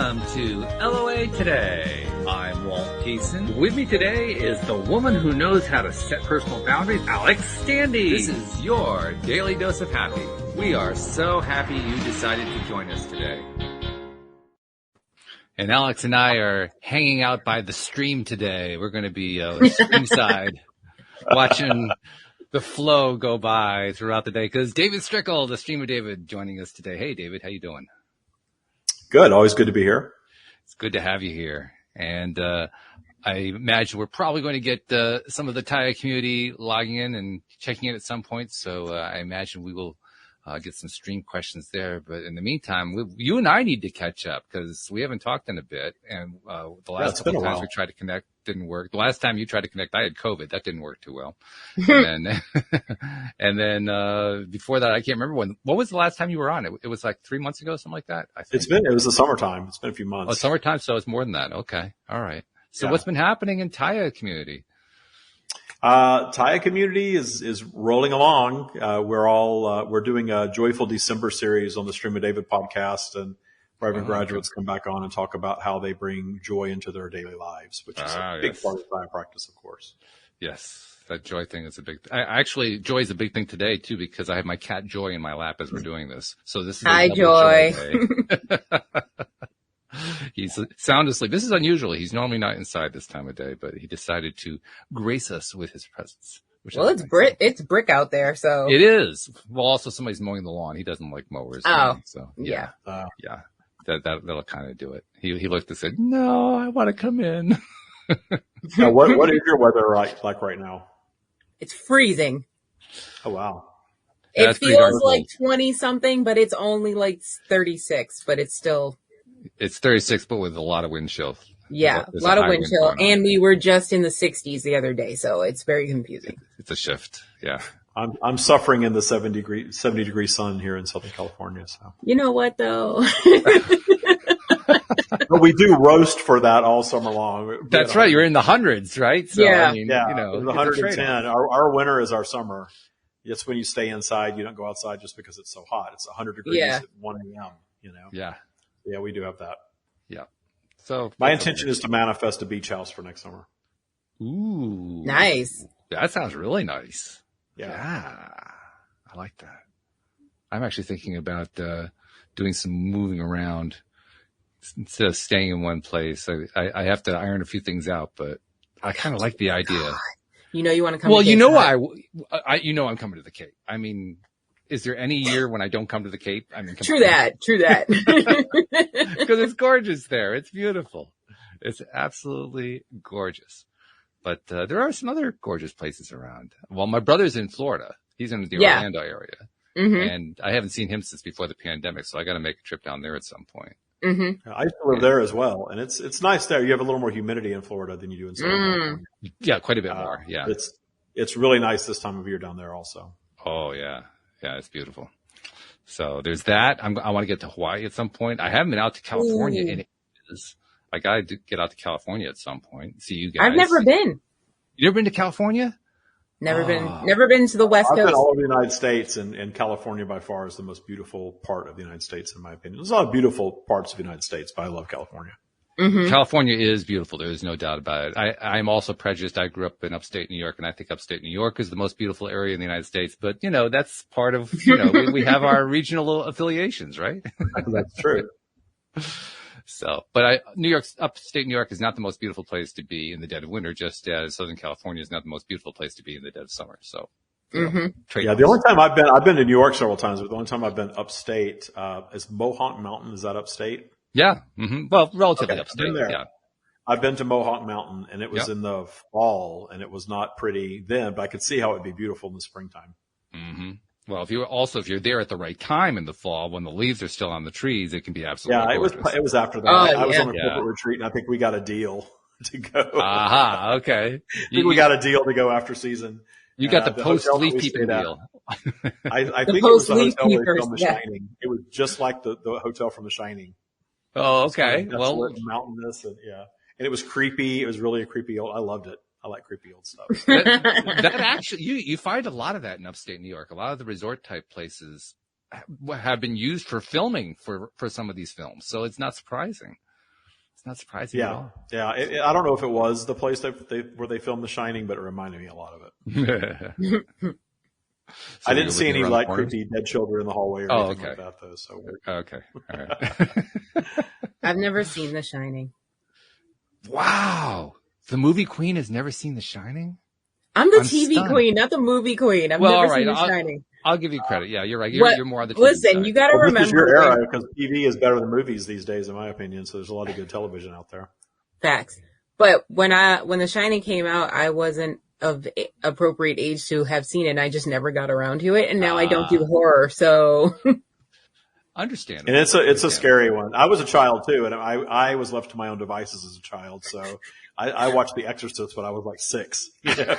welcome to LOA Today. I'm Walt Thiessen. With me today is the woman who knows how to set personal boundaries, Alex Standy. This is your daily dose of happy. We are so happy you decided to join us today. And Alex and I are hanging out by the stream today. We're going to be streamside watching the flow go by throughout the day because David Strickle, the Stream of David, joining us today. Hey, David, how you doing? Good. Always good to be here. It's good to have you here. And I imagine we're probably going to get some of the Taya community logging in and checking in at some point. So I imagine we will get some stream questions there. But in the meantime, you and I need to catch up because we haven't talked in a bit. And the last couple of times we tried to connect didn't work. The last time you tried to connect, I had COVID. That didn't work too well. And then before that, I can't remember what was the last time you were on? It was like 3 months ago, something like that. I think. It was the summertime. It's been a few months. Oh, summertime. So it's more than that. Okay. All right. So what's been happening in Taya community? Taya community is rolling along. We're doing a Joyful December series on the Stream of David podcast, and Reverend graduates come back on and talk about how they bring joy into their daily lives, which is a big part of Taya practice, of course. Yes, that joy thing is a big. Actually, joy is a big thing today too because I have my cat Joy in my lap as we're doing this. So this is Hi, Joy. He's sound asleep. This is unusual. He's normally not inside this time of day, but he decided to grace us with his presence. Well, it's brick out there, so it is. Well, also somebody's mowing the lawn. He doesn't like mowers. Oh, so yeah. That'll kind of do it. He looked and said, "No, I want to come in." Now, what is your weather like right now? It's freezing. Oh wow! It feels like 20 something, but it's only like 36. But it's still. It's 36, but with a lot of wind chill. Yeah, a lot of wind chill. And we were just in the 60s the other day, so it's very confusing. It's a shift. Yeah. I'm suffering in the 70 degree sun here in Southern California. So you know what though? But we do roast for that all summer long. That's right. You're in the hundreds, right? So, yeah. I mean, yeah. You know, the 110. Our winter is our summer. It's when you stay inside. You don't go outside just because it's so hot. It's 100 degrees at 1 a.m. You know. Yeah. Yeah, we do have that. Yeah. So my intention is to manifest a beach house for next summer. Ooh. Nice. That sounds really nice. Yeah. I like that. I'm actually thinking about doing some moving around instead of staying in one place. I have to iron a few things out, but I kind of like the idea. You know you want to come well, to the Cape. Well, you know I'm coming to the Cape. I mean, is there any year when I don't come to the Cape? I mean, True that. Because it's gorgeous there. It's beautiful. It's absolutely gorgeous. But there are some other gorgeous places around. Well, my brother's in Florida. He's in the Orlando area. Mm-hmm. And I haven't seen him since before the pandemic, so I got to make a trip down there at some point. Mm-hmm. I used to live there as well, and it's nice there. You have a little more humidity in Florida than you do in Southern California. Yeah, quite a bit more. Yeah, it's really nice this time of year down there also. Oh yeah, it's beautiful. So there's that. I want to get to Hawaii at some point. I haven't been out to California in ages. I got to get out to California at some point. See you guys. I've never been. You never been to California? Never been to the West Coast. I've been all over the United States, and California by far is the most beautiful part of the United States, in my opinion. There's a lot of beautiful parts of the United States, but I love California. Mm-hmm. California is beautiful. There is no doubt about it. I'm also prejudiced. I grew up in upstate New York, and I think upstate New York is the most beautiful area in the United States. But, you know, that's part of, you know, we have our regional affiliations, right? That's true. So, but upstate New York is not the most beautiful place to be in the dead of winter, just as Southern California is not the most beautiful place to be in the dead of summer. So, yeah, the only time I've been to New York several times, but the only time I've been upstate is Mohawk Mountain. Is that upstate? Yeah. Mm-hmm. Well, relatively upstate. I've been there. Yeah. I've been to Mohawk Mountain, and it was in the fall, and it was not pretty then, but I could see how it'd be beautiful in the springtime. Mm-hmm. Well, if you're there at the right time in the fall, when the leaves are still on the trees, it can be absolutely gorgeous. It was after that. I was on a corporate retreat, and I think we got a deal to go. Aha, okay. We got a deal to go after season. You got the post-leaf peeping deal. I think it was the hotel where they filmed The Shining. It was just like the hotel from The Shining. Oh, okay. Well, mountainous and and it was creepy. It was really a creepy old. I loved it. I like creepy old stuff. that actually, you find a lot of that in upstate New York. A lot of the resort type places have been used for filming for some of these films, so it's not surprising. It's not surprising at all. Yeah. I don't know if it was the place where they filmed The Shining, but it reminded me a lot of it. So I didn't see any like creepy dead children in the hallway or anything like that, though. So okay, all right. I've never seen The Shining. Wow, the movie queen has never seen The Shining. I'm TV stunned. Queen, not the movie queen. I've never seen The Shining. I'll give you credit. Yeah, you're right. You're more on the TV listen, side. You got to remember. This is your era because TV is better than movies these days, in my opinion. So there's a lot of good television out there. Facts. But when The Shining came out, I wasn't of appropriate age to have seen it. And I just never got around to it. And now I don't do horror. So. Understandable. And it's a scary one. I was a child too. And I was left to my own devices as a child. So I watched The Exorcist when I was like 6. You know?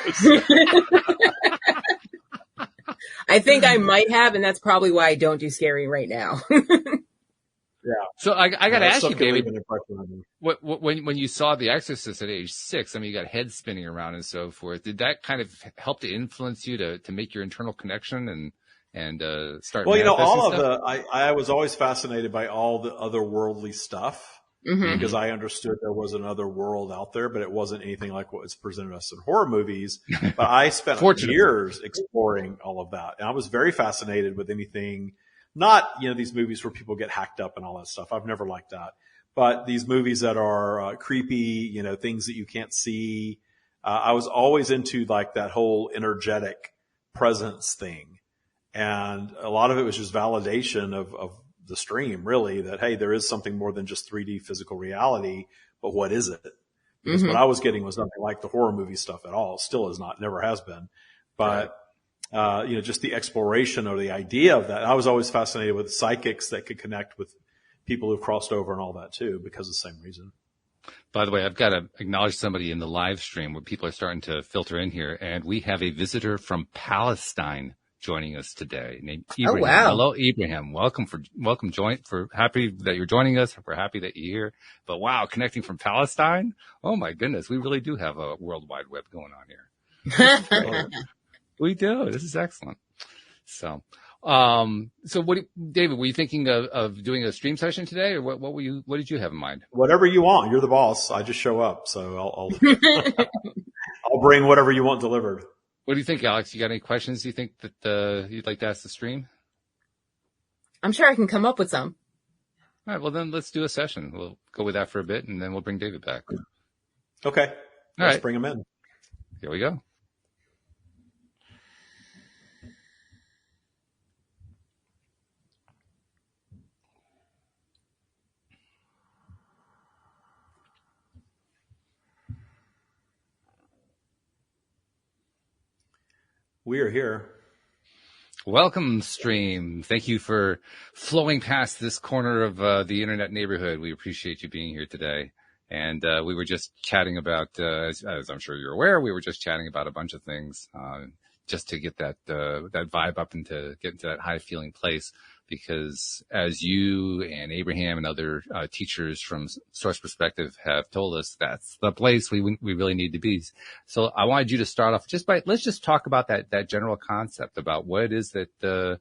I think I might have, and that's probably why I don't do scary right now. Yeah. So I got to ask you, David, when you saw The Exorcist at age 6, I mean, you got head spinning around and so forth. Did that kind of help to influence you to make your internal connection and start? Well, all of I was always fascinated by all the otherworldly stuff. Mm-hmm. Because I understood there was another world out there, but it wasn't anything like what was presented us in horror movies. But I spent years exploring all of that. And I was very fascinated with anything, not, these movies where people get hacked up and all that stuff. I've never liked that. But these movies that are creepy, things that you can't see. I was always into like that whole energetic presence thing. And a lot of it was just validation of the stream, really, that, hey, there is something more than just 3D physical reality, but what is it? Because what I was getting was nothing like the horror movie stuff at all. Still is not, never has been. But, just the exploration or the idea of that. I was always fascinated with psychics that could connect with people who've crossed over and all that too, because of the same reason. By the way, I've got to acknowledge somebody in the live stream where people are starting to filter in here, and we have a visitor from Palestine joining us today named Ibrahim. Oh, wow. Hello, Ibrahim. Welcome. Happy that you're joining us. We're happy that you're here. But wow, connecting from Palestine. Oh my goodness. We really do have a World Wide Web going on here. We do. This is excellent. So, David, were you thinking of doing a stream session today, or what did you have in mind? Whatever you want. You're the boss. I just show up. So I'll I'll bring whatever you want delivered. What do you think, Alex? You got any questions you think that you'd like to ask the stream? I'm sure I can come up with some. All right, well, then let's do a session. We'll go with that for a bit, and then we'll bring David back. Okay. Let's bring him in. Here we go. We are here. Welcome, stream. Thank you for flowing past this corner of the internet neighborhood. We appreciate you being here today. And we were just chatting about, as I'm sure you're aware, we were just chatting about a bunch of things just to get that vibe up and to get into that high feeling place. Because as you and Abraham and other teachers from Source Perspective have told us, that's the place we really need to be. So I wanted you to start off let's just talk about that general concept about what it is that the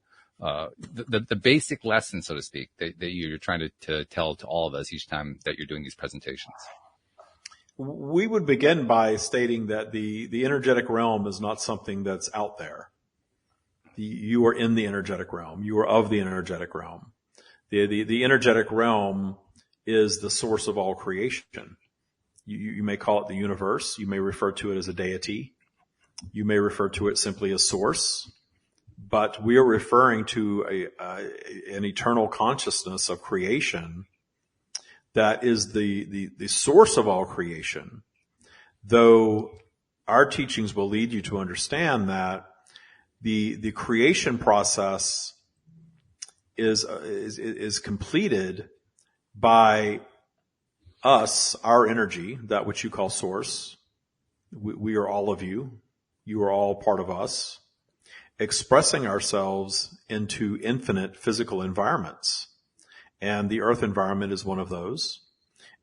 basic lesson, so to speak, that you're trying to tell to all of us each time that you're doing these presentations. We would begin by stating that the energetic realm is not something that's out there. You are in the energetic realm. You are of the energetic realm. The energetic realm is the source of all creation. You may call it the universe. You may refer to it as a deity. You may refer to it simply as source. But we are referring to an eternal consciousness of creation that is the source of all creation. Though our teachings will lead you to understand that the creation process is completed by us, our energy, that which you call source. We are all of you. You are all part of us, expressing ourselves into infinite physical environments. And the earth environment is one of those.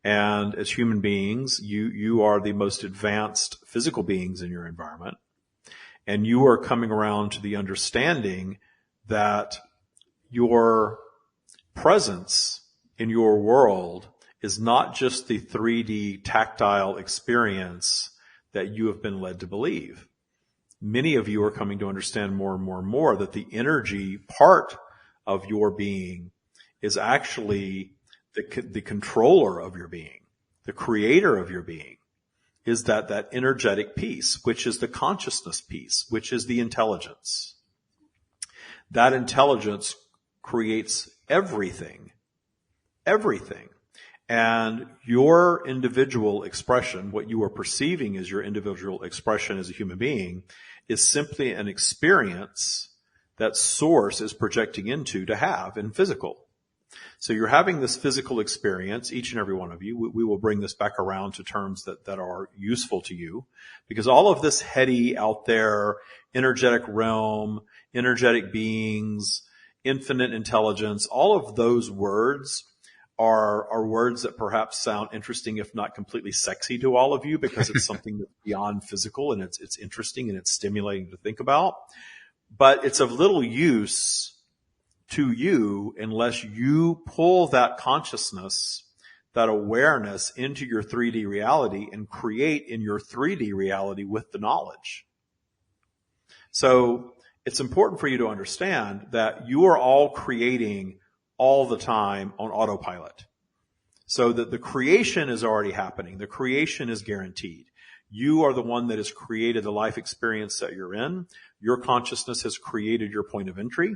And as human beings, you are the most advanced physical beings in your environment. And you are coming around to the understanding that your presence in your world is not just the 3D tactile experience that you have been led to believe. Many of you are coming to understand more and more and more that the energy part of your being is actually the controller of your being, the creator of your being, is that energetic piece, which is the consciousness piece, which is the intelligence. That intelligence creates everything. Everything. And your individual expression, what you are perceiving as your individual expression as a human being, is simply an experience that source is projecting into to have in physical. So you're having this physical experience, each and every one of you. We will bring this back around to terms that are useful to you, because all of this heady out there, energetic realm, energetic beings, infinite intelligence, all of those words are words that perhaps sound interesting, if not completely sexy to all of you, because it's something that's beyond physical and it's interesting and it's stimulating to think about. But it's of little use to you unless you pull that consciousness, that awareness into your 3D reality and create in your 3D reality with the knowledge. So it's important for you to understand that you are all creating all the time on autopilot. So that the creation is already happening. The creation is guaranteed. You are the one that has created the life experience that you're in. Your consciousness has created your point of entry.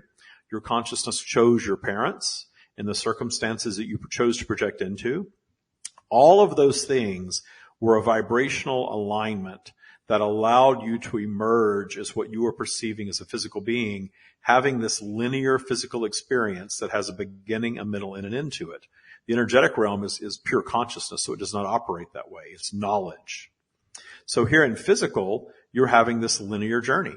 Your consciousness chose your parents and the circumstances that you chose to project into. All of those things were a vibrational alignment that allowed you to emerge as what you were perceiving as a physical being, having this linear physical experience that has a beginning, a middle, and an end to it. The energetic realm is pure consciousness, so it does not operate that way. It's knowledge. So here in physical, you're having this linear journey,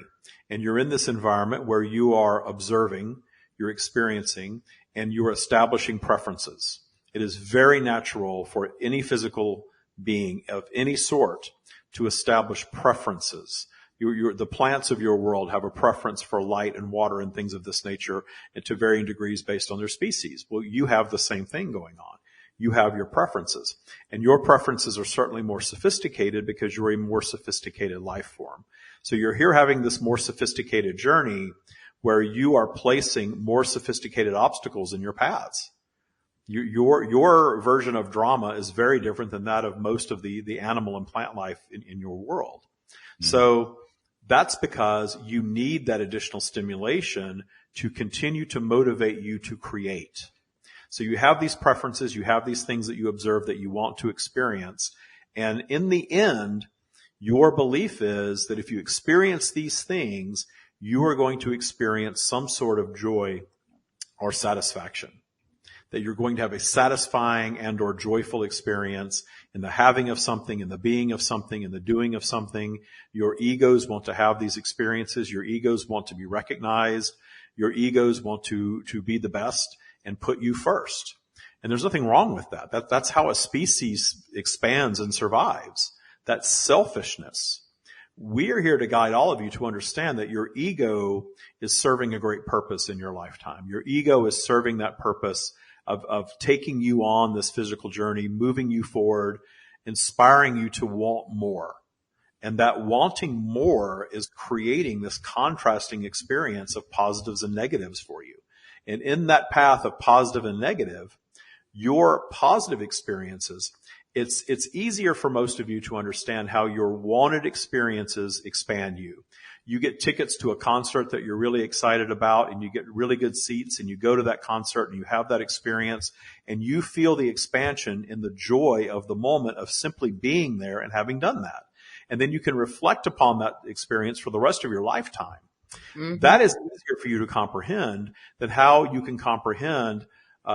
and you're in this environment where you are observing, you're experiencing, and you're establishing preferences. It is very natural for any physical being of any sort to establish preferences. The plants of your world have a preference for light and water and things of this nature, and to varying degrees based on their species. Well, you have the same thing going on. You have your preferences, and your preferences are certainly more sophisticated because you're a more sophisticated life form. So you're here having this more sophisticated journey where you are placing more sophisticated obstacles in your paths. Your version of drama is very different than that of most of the animal and plant life in your world. Mm-hmm. So that's because you need that additional stimulation to continue to motivate you to create. So you have these preferences, you have these things that you observe that you want to experience. And in the end, your belief is that if you experience these things, you are going to experience some sort of joy or satisfaction. That you're going to have a satisfying and or joyful experience in the having of something, in the being of something, in the doing of something. Your egos want to have these experiences. Your egos want to be recognized. Your egos want to be the best and put you first. And there's nothing wrong with that. That's how a species expands and survives. That's selfishness. We are here to guide all of you to understand that your ego is serving a great purpose in your lifetime. Your ego is serving that purpose of taking you on this physical journey, moving you forward, inspiring you to want more. And that wanting more is creating this contrasting experience of positives and negatives for you. And in that path of positive and negative, your positive experiences, it's easier for most of you to understand how your wanted experiences expand you. You get tickets to a concert that you're really excited about, and you get really good seats, and you go to that concert and you have that experience, and you feel the expansion in the joy of the moment of simply being there and having done that. And then you can reflect upon that experience for the rest of your lifetime. Mm-hmm. That is easier for you to comprehend than how you can comprehend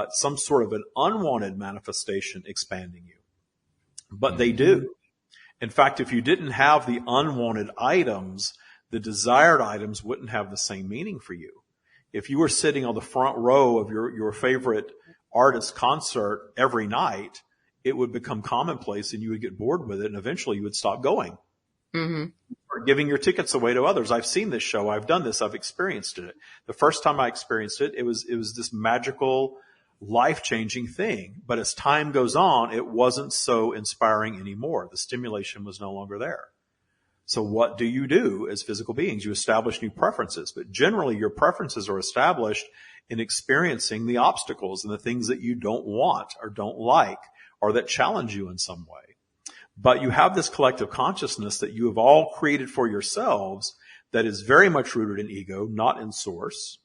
some sort of an unwanted manifestation expanding you. But they do. In fact, if you didn't have the unwanted items, the desired items wouldn't have the same meaning for you. If you were sitting on the front row of your favorite artist concert every night, it would become commonplace and you would get bored with it, and eventually you would stop going. Mm-hmm. Or giving your tickets away to others. I've seen this show. I've done this. I've experienced it. The first time I experienced it, it was this magical, life-changing thing. But as time goes on, it wasn't so inspiring anymore. The stimulation was no longer there. So what do you do as physical beings? You establish new preferences, but generally your preferences are established in experiencing the obstacles and the things that you don't want or don't like or that challenge you in some way. But you have this collective consciousness that you have all created for yourselves that is very much rooted in ego, not in source.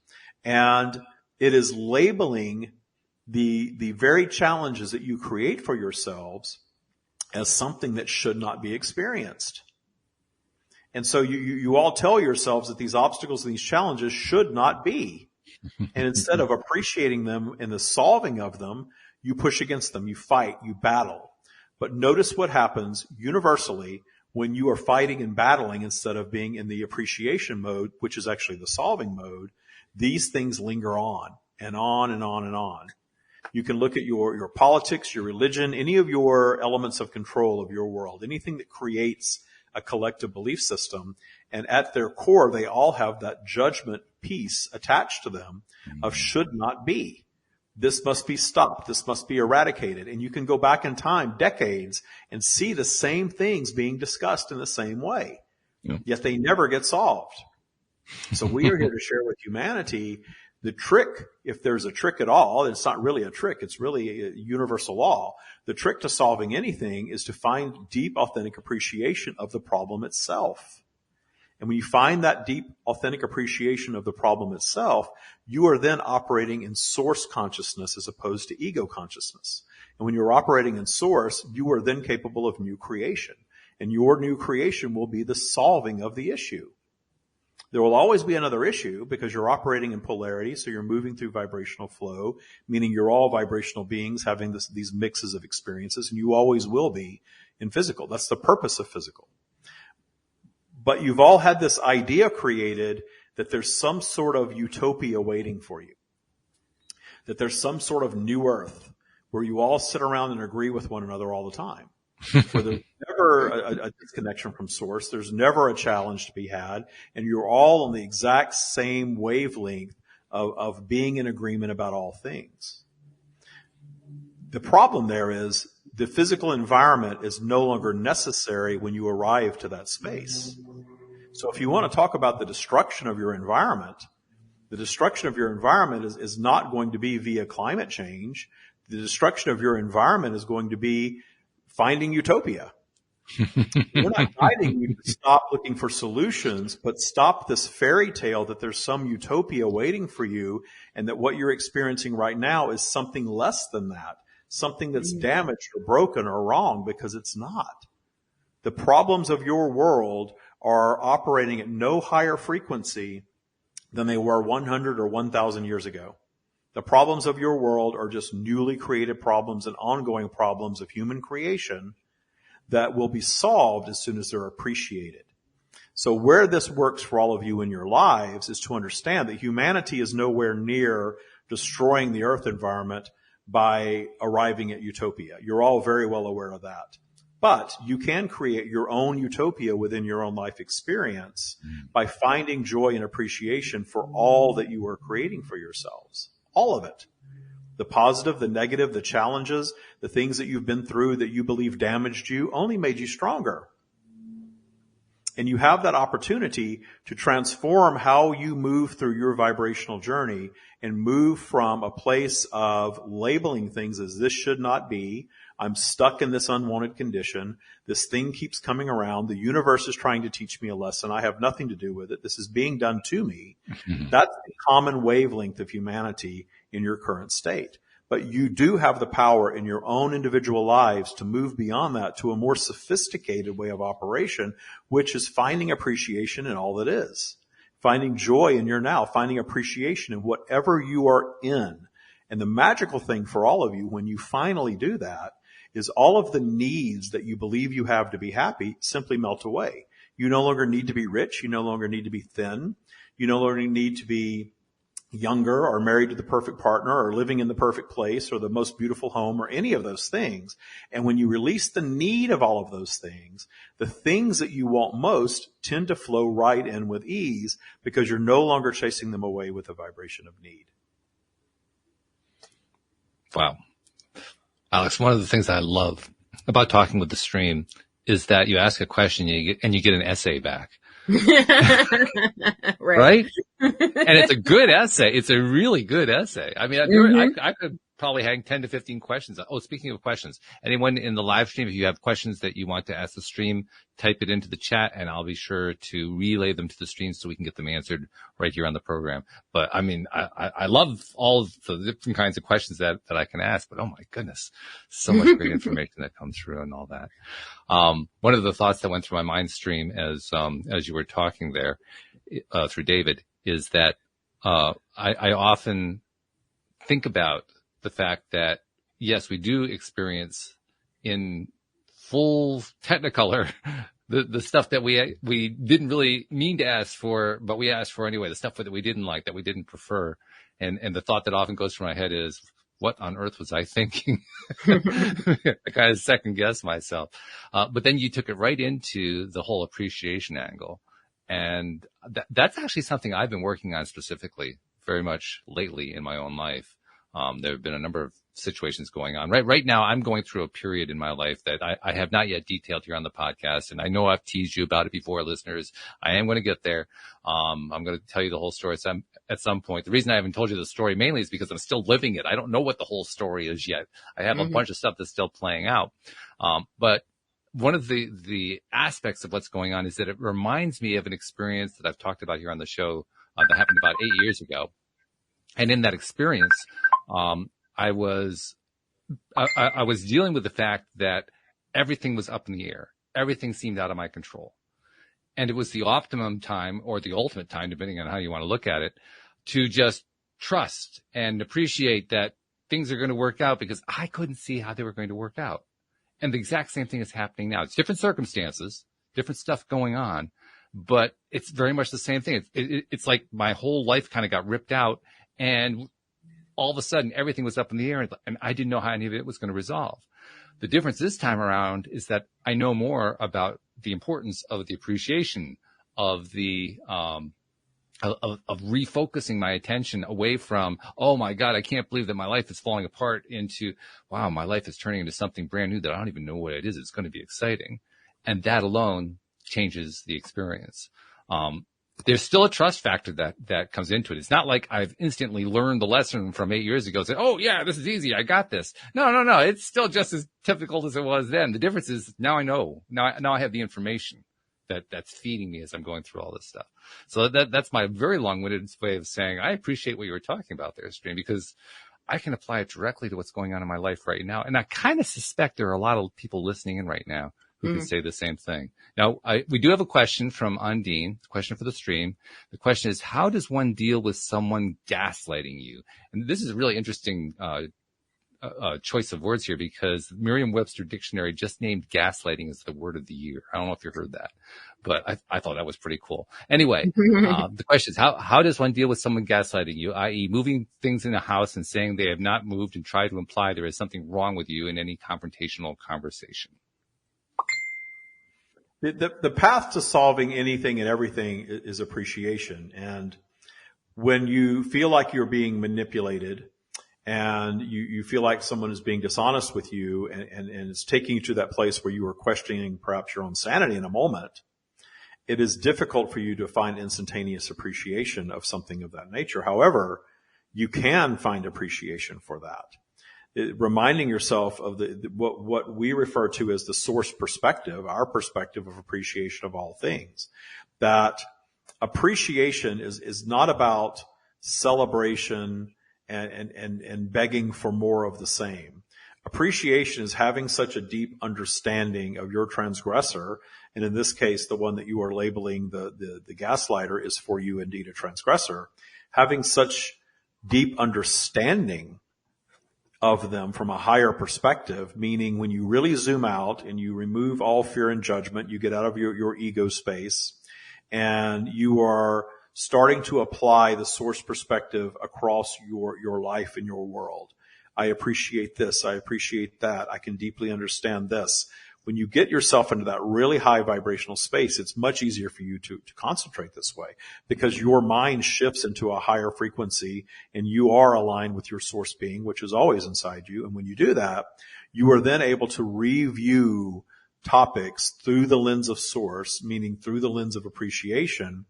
And it is labeling the very challenges that you create for yourselves as something that should not be experienced. And so you all tell yourselves that these obstacles and these challenges should not be. And instead of appreciating them and the solving of them, you push against them, you fight, you battle. But notice what happens universally when you are fighting and battling instead of being in the appreciation mode, which is actually the solving mode. These things linger on and on and on and on. You can look at your politics, your religion, any of your elements of control of your world, anything that creates a collective belief system. And at their core, they all have that judgment piece attached to them of should not be. This must be stopped. This must be eradicated. And you can go back in time, decades, and see the same things being discussed in the same way. Yeah. Yet they never get solved. So we are here to share with humanity the trick, if there's a trick at all. It's not really a trick. It's really a universal law. The trick to solving anything is to find deep, authentic appreciation of the problem itself. And when you find that deep, authentic appreciation of the problem itself, you are then operating in source consciousness as opposed to ego consciousness. And when you're operating in source, you are then capable of new creation. And your new creation will be the solving of the issue. There will always be another issue because you're operating in polarity, so you're moving through vibrational flow, meaning you're all vibrational beings having these mixes of experiences, and you always will be in physical. That's the purpose of physical. But you've all had this idea created that there's some sort of utopia waiting for you, that there's some sort of new earth where you all sit around and agree with one another all the time. Where there's never a disconnection from source. There's never a challenge to be had. And you're all on the exact same wavelength of being in agreement about all things. The problem there is the physical environment is no longer necessary when you arrive to that space. So if you want to talk about the destruction of your environment, the destruction of your environment is not going to be via climate change. The destruction of your environment is going to be finding utopia. We're not guiding you to stop looking for solutions, but stop this fairy tale that there's some utopia waiting for you and that what you're experiencing right now is something less than that, something that's damaged or broken or wrong, because it's not. The problems of your world are operating at no higher frequency than they were 100 or 1,000 years ago. The problems of your world are just newly created problems and ongoing problems of human creation that will be solved as soon as they're appreciated. So where this works for all of you in your lives is to understand that humanity is nowhere near destroying the earth environment by arriving at utopia. You're all very well aware of that. But you can create your own utopia within your own life experience by finding joy and appreciation for all that you are creating for yourselves. All of it. The positive, the negative, the challenges, the things that you've been through that you believe damaged you only made you stronger. And you have that opportunity to transform how you move through your vibrational journey and move from a place of labeling things as this should not be. I'm stuck in this unwanted condition. This thing keeps coming around. The universe is trying to teach me a lesson. I have nothing to do with it. This is being done to me. That's the common wavelength of humanity in your current state. But you do have the power in your own individual lives to move beyond that to a more sophisticated way of operation, which is finding appreciation in all that is. Finding joy in your now, finding appreciation in whatever you are in. And the magical thing for all of you when you finally do that is all of the needs that you believe you have to be happy simply melt away. You no longer need to be rich. You no longer need to be thin. You no longer need to be younger or married to the perfect partner or living in the perfect place or the most beautiful home or any of those things. And when you release the need of all of those things, the things that you want most tend to flow right in with ease because you're no longer chasing them away with a vibration of need. Wow. Alex, one of the things I love about talking with the stream is that you ask a question and you get an essay back. Right? And it's a good essay. It's a really good essay. I mean, I could probably hang 10 to 15 questions. Oh, speaking of questions, anyone in the live stream, if you have questions that you want to ask the stream, type it into the chat and I'll be sure to relay them to the stream so we can get them answered right here on the program. But I mean, I love all of the different kinds of questions that I can ask, but oh my goodness, so much great information that comes through and all that. One of the thoughts that went through my mind stream as you were talking there, through David, is that, I often think about the fact that, yes, we do experience in full technicolor the stuff that we didn't really mean to ask for, but we asked for anyway, the stuff that we didn't like, that we didn't prefer. And the thought that often goes through my head is, what on earth was I thinking? I kind of second guess myself. But then you took it right into the whole appreciation angle. And that's actually something I've been working on specifically very much lately in my own life. There have been a number of situations going on. Right now, I'm going through a period in my life that I have not yet detailed here on the podcast. And I know I've teased you about it before, listeners. I am going to get there. I'm going to tell you the whole story at some point. The reason I haven't told you the story mainly is because I'm still living it. I don't know what the whole story is yet. I have a bunch of stuff that's still playing out. But one of the aspects of what's going on is that it reminds me of an experience that I've talked about here on the show that happened about 8 years ago. And in that experience, I was dealing with the fact that everything was up in the air. Everything seemed out of my control. And it was the optimum time, or the ultimate time, depending on how you want to look at it, to just trust and appreciate that things are going to work out, because I couldn't see how they were going to work out. And the exact same thing is happening now. It's different circumstances, different stuff going on, but it's very much the same thing. It's like my whole life kind of got ripped out, and all of a sudden everything was up in the air, and I didn't know how any of it was going to resolve. The difference this time around is that I know more about the importance of the appreciation of the, of refocusing my attention away from, oh my God, I can't believe that my life is falling apart, into, wow, my life is turning into something brand new that I don't even know what it is. It's going to be exciting. And that alone changes the experience. There's still a trust factor that comes into it. It's not like I've instantly learned the lesson from 8 years ago, say, oh yeah, this is easy, I got this. No. It's still just as difficult as it was then. The difference is now I know. Now I have the information that's feeding me as I'm going through all this stuff. So that's my very long-winded way of saying I appreciate what you were talking about there, Stream, because I can apply it directly to what's going on in my life right now. And I kind of suspect there are a lot of people listening in right now who can say the same thing. Now, we do have a question from Undine, a question for the stream. The question is, how does one deal with someone gaslighting you? And this is a really interesting choice of words here, because Merriam-Webster Dictionary just named gaslighting as the word of the year. I don't know if you heard that, but I thought that was pretty cool. Anyway, the question is, how does one deal with someone gaslighting you, i.e. moving things in a house and saying they have not moved and try to imply there is something wrong with you in any confrontational conversation? The path to solving anything and everything is appreciation. And when you feel like you're being manipulated, and you feel like someone is being dishonest with you, and it's taking you to that place where you are questioning perhaps your own sanity in a moment, it is difficult for you to find instantaneous appreciation of something of that nature. However, you can find appreciation for that. Reminding yourself of what we refer to as the source perspective, our perspective of appreciation of all things. That appreciation is not about celebration and begging for more of the same. Appreciation is having such a deep understanding of your transgressor, and in this case, the one that you are labeling the gaslighter is for you indeed a transgressor. Having such deep understanding of them from a higher perspective, meaning when you really zoom out and you remove all fear and judgment, you get out of your ego space, and you are starting to apply the source perspective across your life and your world. I appreciate this. I appreciate that. I can deeply understand this. when you get yourself into that really high vibrational space, it's much easier for you to concentrate this way because your mind shifts into a higher frequency and you are aligned with your source being, which is always inside you. And when you do that, you are then able to review topics through the lens of source, meaning through the lens of appreciation,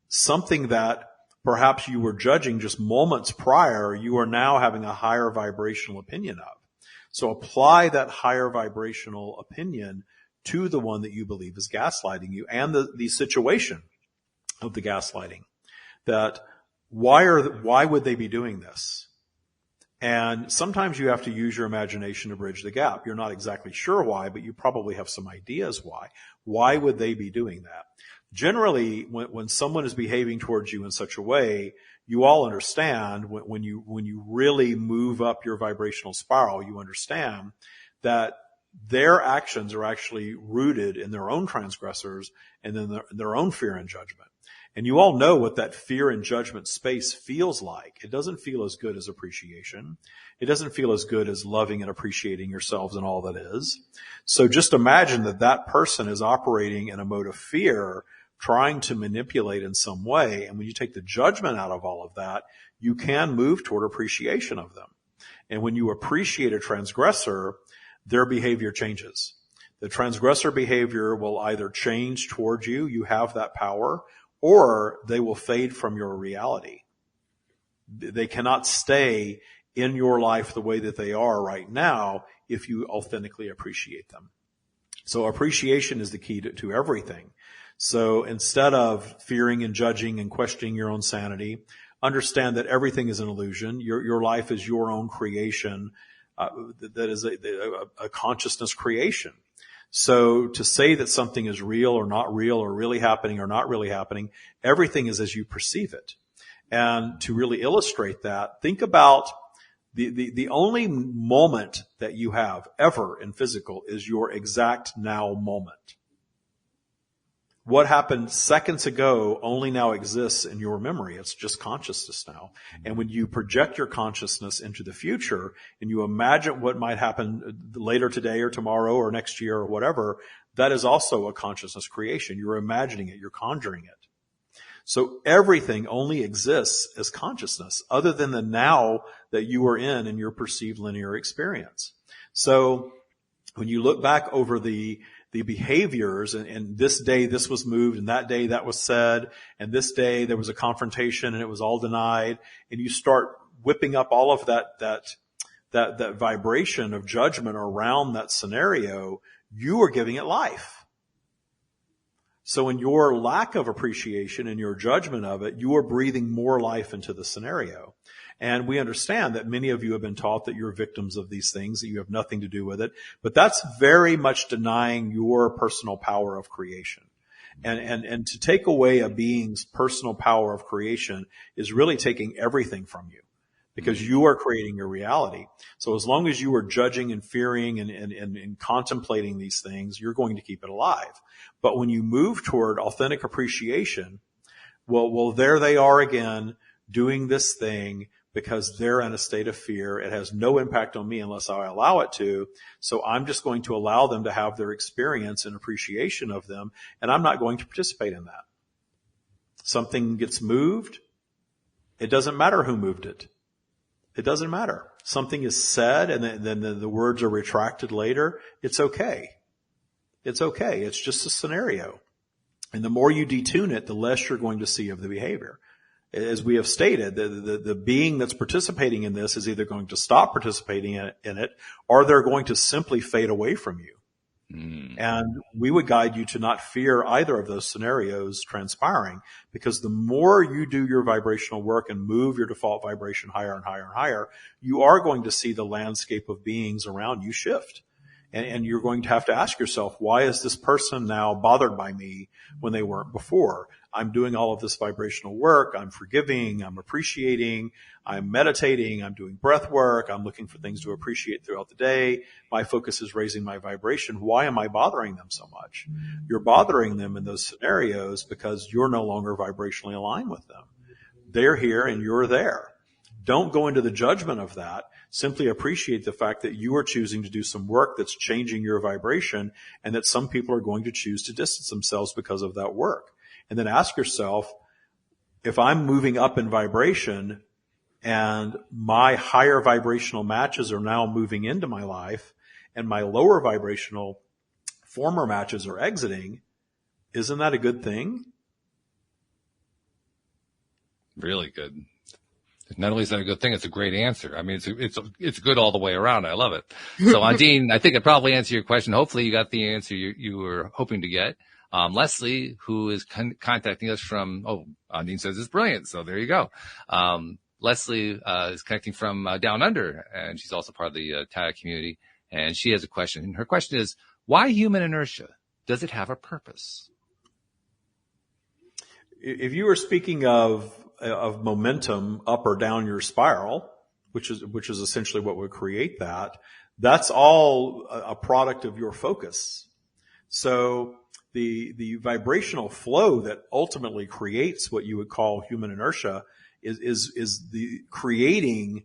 something that perhaps you were judging just moments prior, you are now having a higher vibrational opinion of. So apply that higher vibrational opinion to the one that you believe is gaslighting you and the situation of the gaslighting. That why would they be doing this? And sometimes you have to use your imagination to bridge the gap. You're not exactly sure why, but you probably have some ideas why. Why would they be doing that? Generally, when someone is behaving towards you in such a way, you all understand when you really move up your vibrational spiral, you understand that their actions are actually rooted in their own transgressors and then their own fear and judgment. And you all know what that fear and judgment space feels like. It doesn't feel as good as appreciation. It doesn't feel as good as loving and appreciating yourselves and all that is. So just imagine that person is operating in a mode of fear, trying to manipulate in some way. And when you take the judgment out of all of that, you can move toward appreciation of them. And when you appreciate a transgressor, their behavior changes. The transgressor behavior will either change towards you, you have that power, or they will fade from your reality. They cannot stay in your life the way that they are right now if you authentically appreciate them. So appreciation is the key to everything. So instead of fearing and judging and questioning your own sanity, understand that everything is an illusion. Your life is your own creation. That is a consciousness creation. So to say that something is real or not real or really happening or not really happening, everything is as you perceive it. And to really illustrate that, think about the only moment that you have ever in physical is your exact now moment. What happened seconds ago only now exists in your memory. It's just consciousness now. And when you project your consciousness into the future and you imagine what might happen later today or tomorrow or next year or whatever, that is also a consciousness creation. You're imagining it. You're conjuring it. So everything only exists as consciousness other than the now that you are in your perceived linear experience. So when you look back over the behaviors and this day this was moved and that day that was said and this day there was a confrontation and it was all denied, and you start whipping up all of that vibration of judgment around that scenario, you are giving it life. So in your lack of appreciation and your judgment of it, you are breathing more life into the scenario. And we understand that many of you have been taught that you're victims of these things, that you have nothing to do with it. But that's very much denying your personal power of creation. And to take away a being's personal power of creation is really taking everything from you because you are creating your reality. So as long as you are judging and fearing and contemplating these things, you're going to keep it alive. But when you move toward authentic appreciation, well, there they are again doing this thing because they're in a state of fear. It has no impact on me unless I allow it to. So I'm just going to allow them to have their experience and appreciation of them, and I'm not going to participate in that. Something gets moved. It doesn't matter who moved it. It doesn't matter. Something is said and then the words are retracted later. It's okay. It's okay. It's just a scenario. And the more you detune it, the less you're going to see of the behavior. As we have stated, the being that's participating in this is either going to stop participating in it or they're going to simply fade away from you. And we would guide you to not fear either of those scenarios transpiring, because the more you do your vibrational work and move your default vibration higher and higher and higher, you are going to see the landscape of beings around you shift. And you're going to have to ask yourself, why is this person now bothered by me when they weren't before? I'm doing all of this vibrational work. I'm forgiving. I'm appreciating. I'm meditating. I'm doing breath work. I'm looking for things to appreciate throughout the day. My focus is raising my vibration. Why am I bothering them so much? You're bothering them in those scenarios because you're no longer vibrationally aligned with them. They're here and you're there. Don't go into the judgment of that. Simply appreciate the fact that you are choosing to do some work that's changing your vibration, and that some people are going to choose to distance themselves because of that work. And then ask yourself, if I'm moving up in vibration and my higher vibrational matches are now moving into my life and my lower vibrational former matches are exiting, isn't that a good thing? Really good. Not only is that a good thing, it's a great answer. I mean, it's good all the way around. I love it. So, Ondine, I think I probably answered your question. Hopefully you got the answer you were hoping to get. Leslie, who is contacting us from, Ondine says it's brilliant. So there you go. Leslie, is connecting from down under, and she's also part of the Taya community. And she has a question. And her question is, why human inertia? Does it have a purpose? If you were speaking of momentum up or down your spiral, which is essentially what would create that, that's all a product of your focus. So the vibrational flow that ultimately creates what you would call human inertia is the creating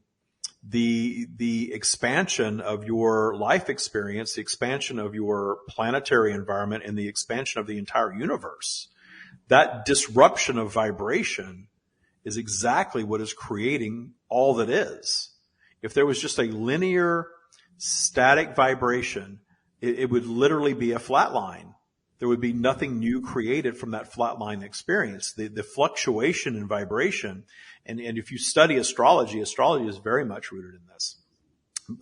the expansion of your life experience, the expansion of your planetary environment, and the expansion of the entire universe. That disruption of vibration is exactly what is creating all that is. If there was just a linear, static vibration, it would literally be a flat line. There would be nothing new created from that flat line experience. The fluctuation in vibration, and if you study astrology is very much rooted in this.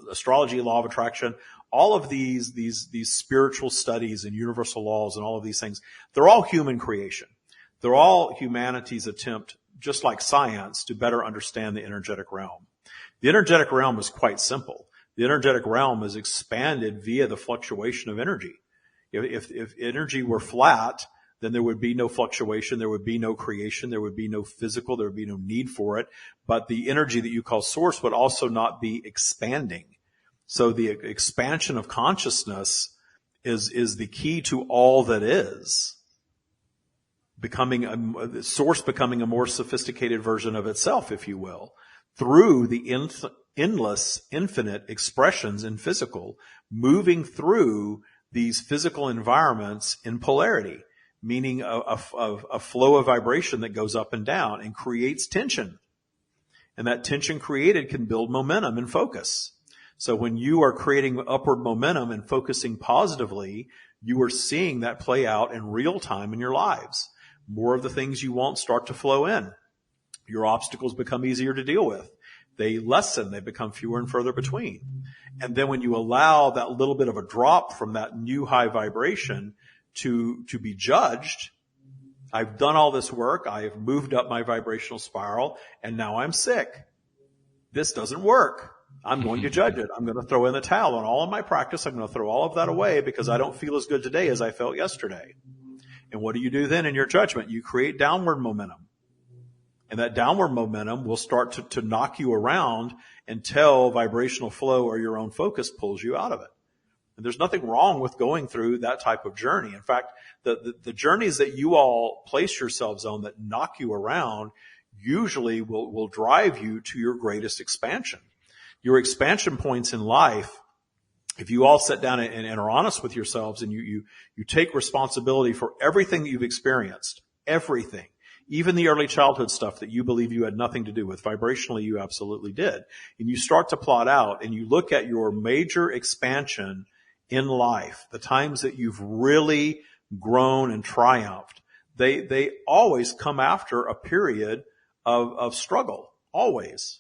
Astrology, law of attraction, all of these spiritual studies and universal laws and all of these things, they're all human creation. They're all humanity's attempt, just like science, to better understand the energetic realm. The energetic realm is quite simple. The energetic realm is expanded via the fluctuation of energy. If energy were flat, then there would be no fluctuation, there would be no creation, there would be no physical, there would be no need for it. But the energy that you call source would also not be expanding. So the expansion of consciousness is the key to all that is. Source becoming a more sophisticated version of itself, if you will, through the endless, infinite expressions in physical, moving through these physical environments in polarity, meaning a flow of vibration that goes up and down and creates tension. And that tension created can build momentum and focus. So when you are creating upward momentum and focusing positively, you are seeing that play out in real time in your lives. More of the things you want start to flow in. Your obstacles become easier to deal with. They lessen, they become fewer and further between. And then when you allow that little bit of a drop from that new high vibration to be judged, I've done all this work, I have moved up my vibrational spiral, and now I'm sick. This doesn't work. I'm going to judge it. I'm going to throw in the towel on all of my practice. I'm going to throw all of that away because I don't feel as good today as I felt yesterday. And what do you do then in your judgment? You create downward momentum. And that downward momentum will start to knock you around until vibrational flow or your own focus pulls you out of it. And there's nothing wrong with going through that type of journey. In fact, the journeys that you all place yourselves on that knock you around usually will drive you to your greatest expansion. Your expansion points in life, if you all sit down and are honest with yourselves and you take responsibility for everything that you've experienced, everything, even the early childhood stuff that you believe you had nothing to do with, vibrationally you absolutely did. And you start to plot out and you look at your major expansion in life, the times that you've really grown and triumphed, they always come after a period of struggle, always.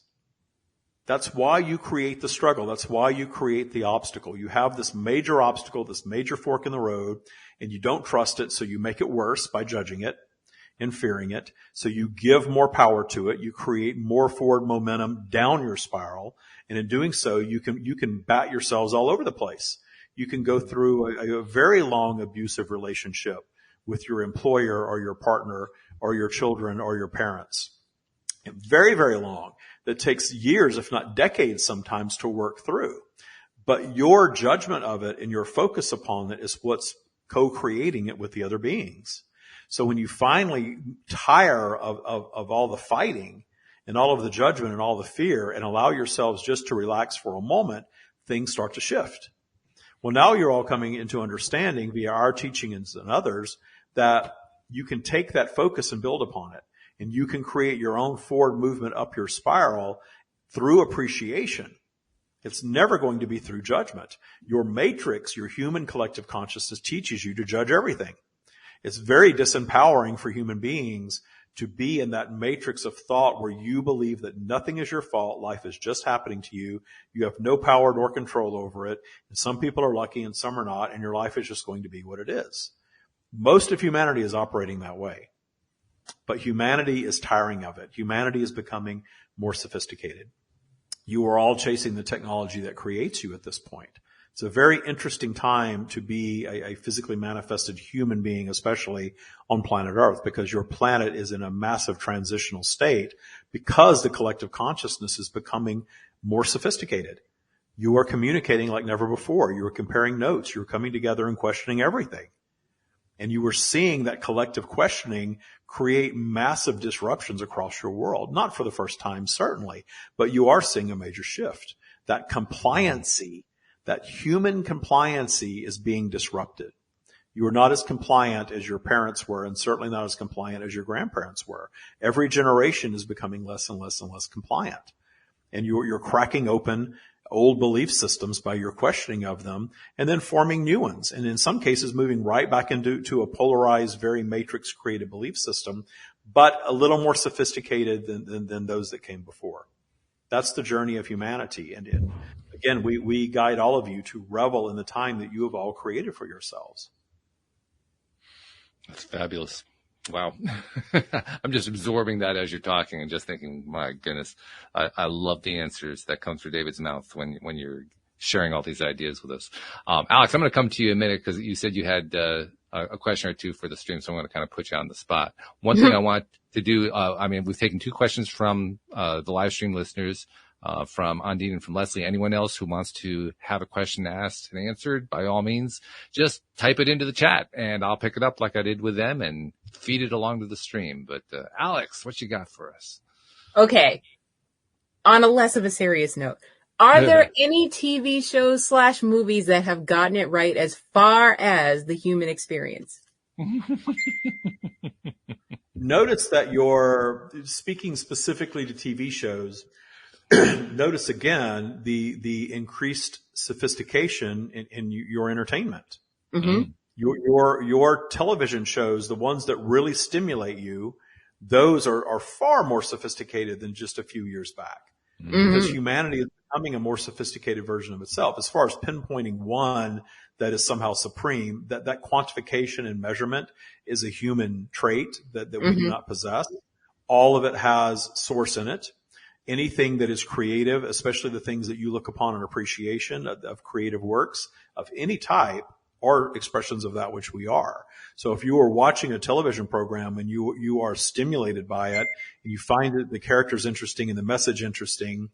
That's why you create the struggle. That's why you create the obstacle. You have this major obstacle, this major fork in the road, and you don't trust it, so you make it worse by judging it and fearing it. So you give more power to it. You create more forward momentum down your spiral. And in doing so, you can bat yourselves all over the place. You can go through a very long abusive relationship with your employer or your partner or your children or your parents. Very, very long. That takes years, if not decades sometimes, to work through. But your judgment of it and your focus upon it is what's co-creating it with the other beings. So when you finally tire of all the fighting and all of the judgment and all the fear and allow yourselves just to relax for a moment, things start to shift. Well, now you're all coming into understanding via our teachings and others that you can take that focus and build upon it. And you can create your own forward movement up your spiral through appreciation. It's never going to be through judgment. Your matrix, your human collective consciousness, teaches you to judge everything. It's very disempowering for human beings to be in that matrix of thought where you believe that nothing is your fault, life is just happening to you, you have no power nor control over it, and some people are lucky and some are not, and your life is just going to be what it is. Most of humanity is operating that way. But humanity is tiring of it. Humanity is becoming more sophisticated. You are all chasing the technology that creates you at this point. It's a very interesting time to be a physically manifested human being, especially on planet Earth, because your planet is in a massive transitional state because the collective consciousness is becoming more sophisticated. You are communicating like never before. You are comparing notes. You're coming together and questioning everything. And you were seeing that collective questioning create massive disruptions across your world. Not for the first time, certainly, but you are seeing a major shift. That compliancy, that human compliancy is being disrupted. You are not as compliant as your parents were, and certainly not as compliant as your grandparents were. Every generation is becoming less and less and less compliant. And you're cracking open old belief systems by your questioning of them and then forming new ones. And in some cases, moving right back into a polarized, very matrix created belief system, but a little more sophisticated than those that came before. That's the journey of humanity. And again, we guide all of you to revel in the time that you have all created for yourselves. That's fabulous. Wow. I'm just absorbing that as you're talking and just thinking, my goodness, I love the answers that come through David's mouth when you're sharing all these ideas with us. Alex, I'm going to come to you in a minute because you said you had a question or two for the stream, so I'm going to kind of put you on the spot. One thing I want to do, we've taken 2 questions from the live stream listeners, from Undine and from Leslie. Anyone else who wants to have a question asked and answered, by all means, just type it into the chat and I'll pick it up like I did with them and feed it along to the stream. But Alex, what you got for us? Okay. On a less of a serious note, are there any TV shows / movies that have gotten it right as far as the human experience? Notice that you're speaking specifically to TV shows. Notice again the increased sophistication in your entertainment. Mm-hmm. Your television shows, the ones that really stimulate you, those are far more sophisticated than just a few years back. Mm-hmm. Because humanity is becoming a more sophisticated version of itself. As far as pinpointing one that is somehow supreme, that quantification and measurement is a human trait that we do not possess. All of it has source in it. Anything that is creative, especially the things that you look upon in appreciation of creative works of any type, are expressions of that which we are. So if you are watching a television program and you are stimulated by it and you find the characters interesting and the message interesting,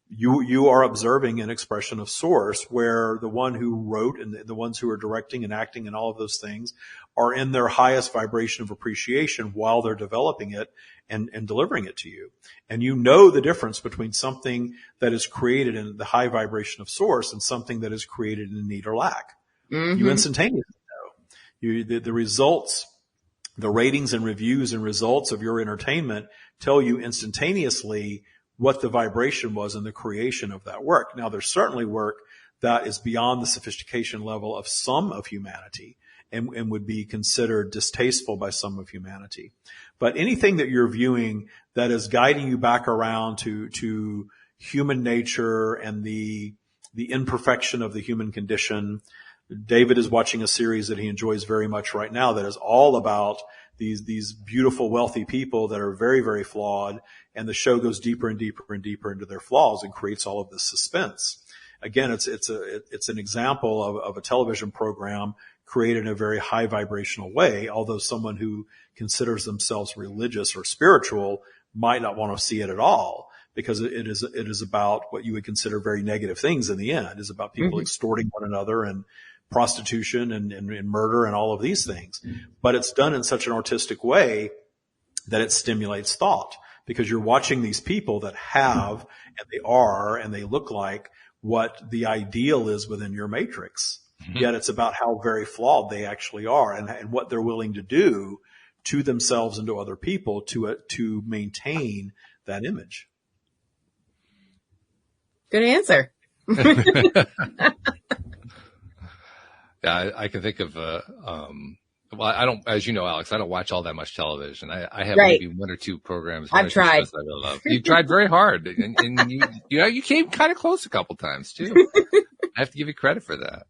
you are observing an expression of source where the one who wrote and the ones who are directing and acting and all of those things are in their highest vibration of appreciation while they're developing it and delivering it to you. And you know the difference between something that is created in the high vibration of source and something that is created in need or lack. Mm-hmm. You instantaneously know. The results, the ratings and reviews and results of your entertainment tell you instantaneously what the vibration was in the creation of that work. Now, there's certainly work that is beyond the sophistication level of some of humanity and would be considered distasteful by some of humanity. But anything that you're viewing that is guiding you back around to human nature and the imperfection of the human condition. David is watching a series that he enjoys very much right now that is all about these beautiful, wealthy people that are very, very flawed, and the show goes deeper and deeper and deeper into their flaws and creates all of this suspense. Again, it's an example of a television program created in a very high vibrational way, although someone who considers themselves religious or spiritual might not want to see it at all, because it is about what you would consider very negative things in the end. It's about people extorting one another and prostitution and murder and all of these things. But it's done in such an artistic way that it stimulates thought, because you're watching these people that have, and they are, and they look like what the ideal is within your matrix. Yet it's about how very flawed they actually are, and what they're willing to do to themselves and to other people to maintain that image. Good answer. Yeah, I can think of, well, I don't, as you know, Alex, I don't watch all that much television. I have maybe one or two programs. I've tried. I really love. You tried very hard, and you came kind of close a couple times too. I have to give you credit for that.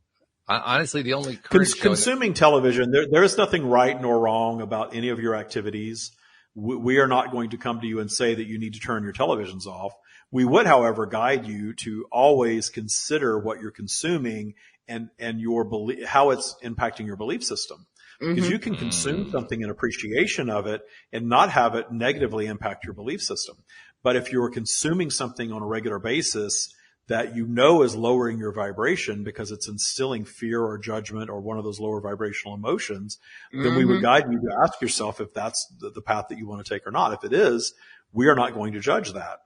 Honestly, the only consuming television, there is nothing right nor wrong about any of your activities. We are not going to come to you and say that you need to turn your televisions off. We would, however, guide you to always consider what you're consuming and your belief, how it's impacting your belief system. Because you can consume something in appreciation of it and not have it negatively impact your belief system. But if you're consuming something on a regular basis that you know is lowering your vibration because it's instilling fear or judgment or one of those lower vibrational emotions, then we would guide you to ask yourself if that's the path that you want to take or not. If it is, we are not going to judge that.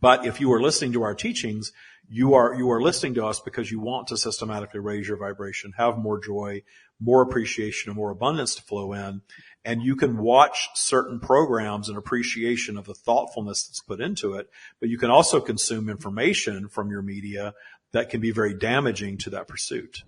But if you are listening to our teachings, you are listening to us because you want to systematically raise your vibration, have more joy, more appreciation, and more abundance to flow in. And you can watch certain programs in appreciation of the thoughtfulness that's put into it, but you can also consume information from your media that can be very damaging to that pursuit.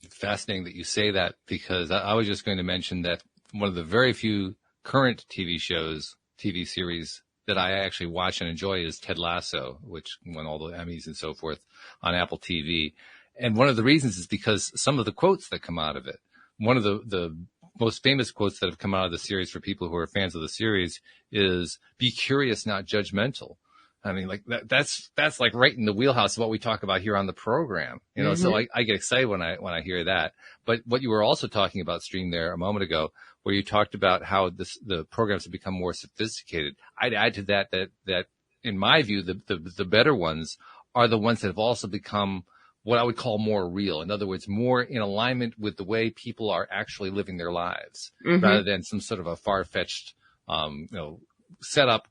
Fascinating that you say that, because I was just going to mention that one of the very few current TV series that I actually watch and enjoy is Ted Lasso, which won all the Emmys and so forth on Apple TV. And one of the reasons is because some of the quotes that come out of it. One of the most famous quotes that have come out of the series for people who are fans of the series is "Be curious, not judgmental." I mean, like that's like right in the wheelhouse of what we talk about here on the program, you know. So I get excited when I hear that. But what you were also talking about, Stream, there a moment ago, where you talked about how the programs have become more sophisticated. I'd add to that in my view, the better ones are the ones that have also become what I would call more real. In other words, more in alignment with the way people are actually living their lives, rather than some sort of a far-fetched, setup.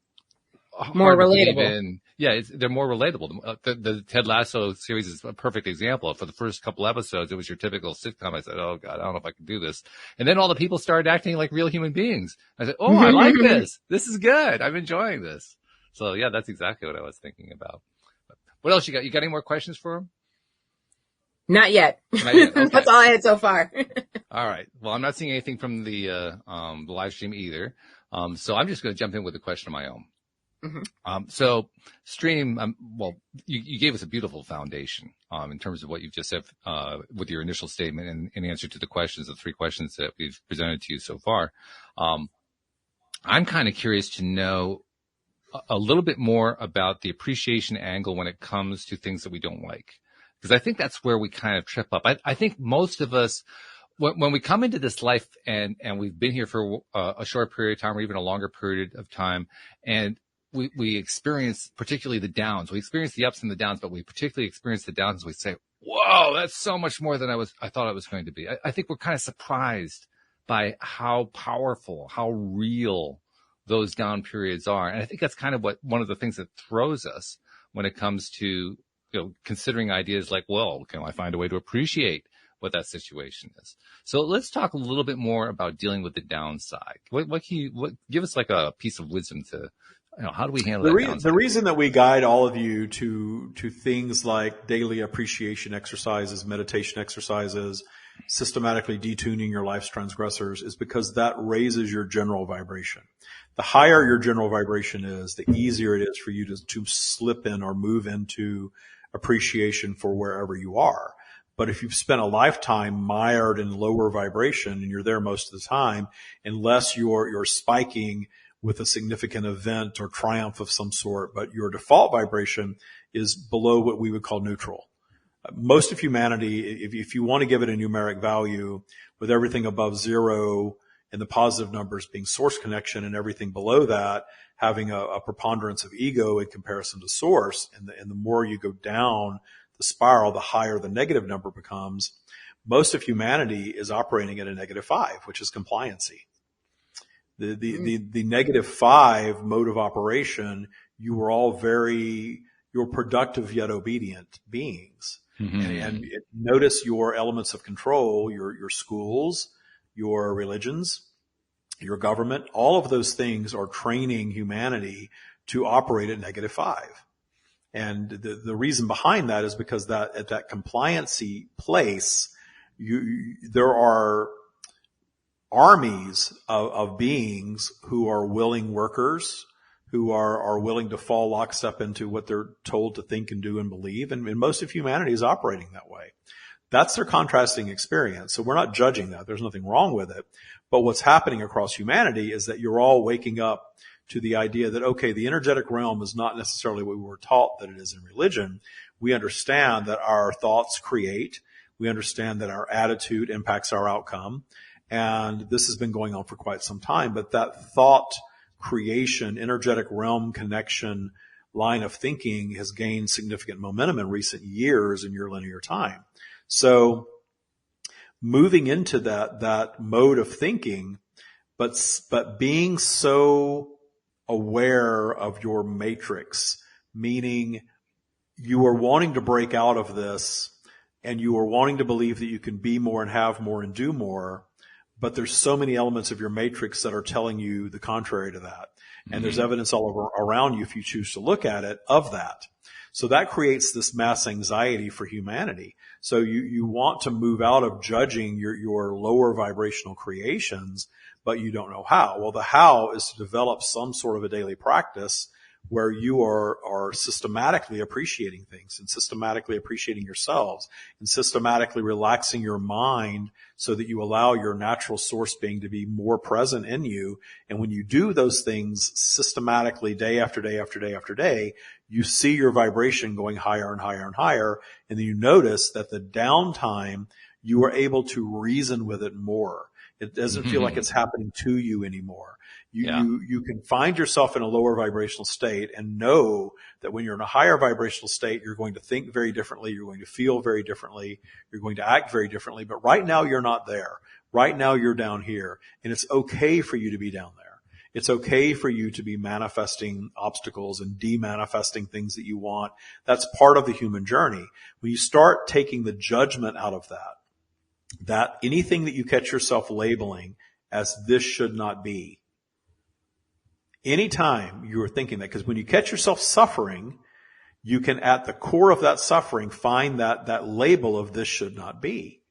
More relatable. Yeah, they're more relatable. The Ted Lasso series is a perfect example. For the first couple episodes, it was your typical sitcom. I said, oh God, I don't know if I can do this. And then all the people started acting like real human beings. I said, oh, I like this. This is good. I'm enjoying this. So yeah, that's exactly what I was thinking about. What else you got? You got any more questions for him? Not yet. Not yet. Okay. That's all I had so far. All right. Well, I'm not seeing anything from the live stream either. So I'm just going to jump in with a question of my own. So Stream, well, you gave us a beautiful foundation, in terms of what you've just said, with your initial statement and in answer to the questions, the three questions that we've presented to you so far. I'm kind of curious to know a little bit more about the appreciation angle when it comes to things that we don't like. Because I think that's where we kind of trip up. I think most of us, when we come into this life and we've been here for a short period of time or even a longer period of time, and we experience particularly the downs. We experience the ups and the downs, but we particularly experience the downs. We say, whoa, that's so much more than I thought it was going to be. I think we're kind of surprised by how powerful, how real those down periods are. And I think that's kind of one of the things that throws us when it comes to, considering ideas like, well, can I find a way to appreciate what that situation is? So let's talk a little bit more about dealing with the downside. Give us like a piece of wisdom to, how do we handle that? The reason that we guide all of you to things like daily appreciation exercises, meditation exercises, systematically detuning your life's transgressors is because that raises your general vibration. The higher your general vibration is, the easier it is for you to slip in or move into appreciation for wherever you are. But if you've spent a lifetime mired in lower vibration and you're there most of the time, unless you're spiking with a significant event or triumph of some sort, but your default vibration is below what we would call neutral. Most of humanity, if you want to give it a numeric value, with everything above zero and the positive numbers being source connection and everything below that having a preponderance of ego in comparison to source, and the more you go down the spiral, the higher the negative number becomes. Most of humanity is operating at a -5, which is compliancy. The -5 mode of operation, you were all you're productive yet obedient beings. Mm-hmm. And notice your elements of control, your schools, your religions, your government, all of those things are training humanity to operate at -5. And the reason behind that is because that at that compliancy place, there are armies of beings who are willing workers, who are willing to fall lockstep into what they're told to think and do and believe. And most of humanity is operating that way. That's their contrasting experience. So we're not judging that. There's nothing wrong with it. But what's happening across humanity is that you're all waking up to the idea that, okay, the energetic realm is not necessarily what we were taught that it is in religion. We understand that our thoughts create. We understand that our attitude impacts our outcome. And this has been going on for quite some time. But that thought creation, energetic realm connection line of thinking has gained significant momentum in recent years in your linear time. So moving into that mode of thinking, but being so aware of your matrix, meaning you are wanting to break out of this and you are wanting to believe that you can be more and have more and do more, but there's so many elements of your matrix that are telling you the contrary to that. And there's evidence all over around you, if you choose to look at it, of that. So that creates this mass anxiety for humanity. So you want to move out of judging your lower vibrational creations, but you don't know how. Well, the how is to develop some sort of a daily practice where you are systematically appreciating things and systematically appreciating yourselves and systematically relaxing your mind so that you allow your natural source being to be more present in you. And when you do those things systematically day after day after day after day, you see your vibration going higher and higher and higher. And then you notice that the downtime, you are able to reason with it more. It doesn't feel like it's happening to you anymore. You can find yourself in a lower vibrational state and know that when you're in a higher vibrational state, you're going to think very differently. You're going to feel very differently. You're going to act very differently. But right now, you're not there. Right now, you're down here. And it's okay for you to be down there. It's okay for you to be manifesting obstacles and de-manifesting things that you want. That's part of the human journey. When you start taking the judgment out of that anything that you catch yourself labeling as this should not be, anytime you are thinking that, because when you catch yourself suffering, you can at the core of that suffering find that label of this should not be.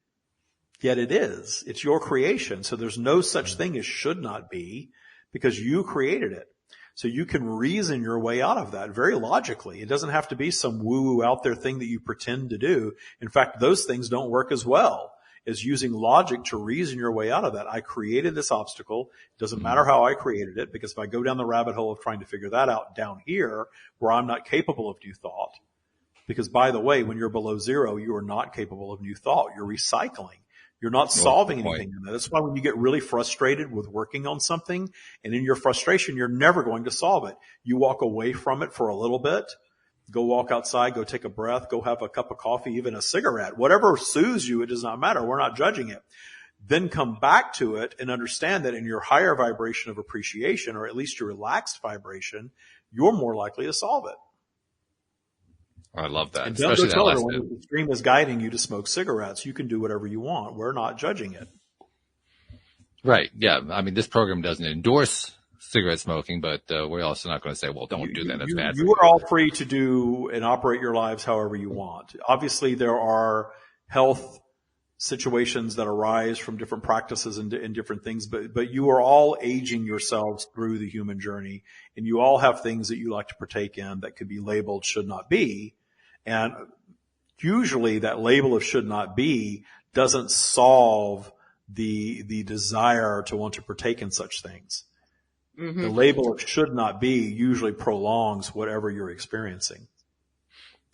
Yet it is. It's your creation. So there's no such thing as should not be because you created it. So you can reason your way out of that very logically. It doesn't have to be some woo-woo out there thing that you pretend to do. In fact, those things don't work as well as using logic to reason your way out of that. I created this obstacle. It doesn't matter how I created it, because if I go down the rabbit hole of trying to figure that out down here where I'm not capable of new thought, because by the way, when you're below zero, you are not capable of new thought. You're recycling. You're not solving anything in that. That's why when you get really frustrated with working on something and in your frustration, you're never going to solve it. You walk away from it for a little bit. Go walk outside, go take a breath, go have a cup of coffee, even a cigarette, whatever soothes you, it does not matter. We're not judging it. Then come back to it and understand that in your higher vibration of appreciation, or at least your relaxed vibration, you're more likely to solve it. I love that. And don't go tell everyone that the stream is guiding you to smoke cigarettes. You can do whatever you want. We're not judging it. Right. Yeah. I mean, this program doesn't endorse cigarette smoking, but we're also not going to say, well, don't do that. That's bad. You are all free to do and operate your lives however you want. Obviously, there are health situations that arise from different practices and different things, but you are all aging yourselves through the human journey, and you all have things that you like to partake in that could be labeled should not be. And usually that label of should not be doesn't solve the desire to want to partake in such things. The label of should not be usually prolongs whatever you're experiencing.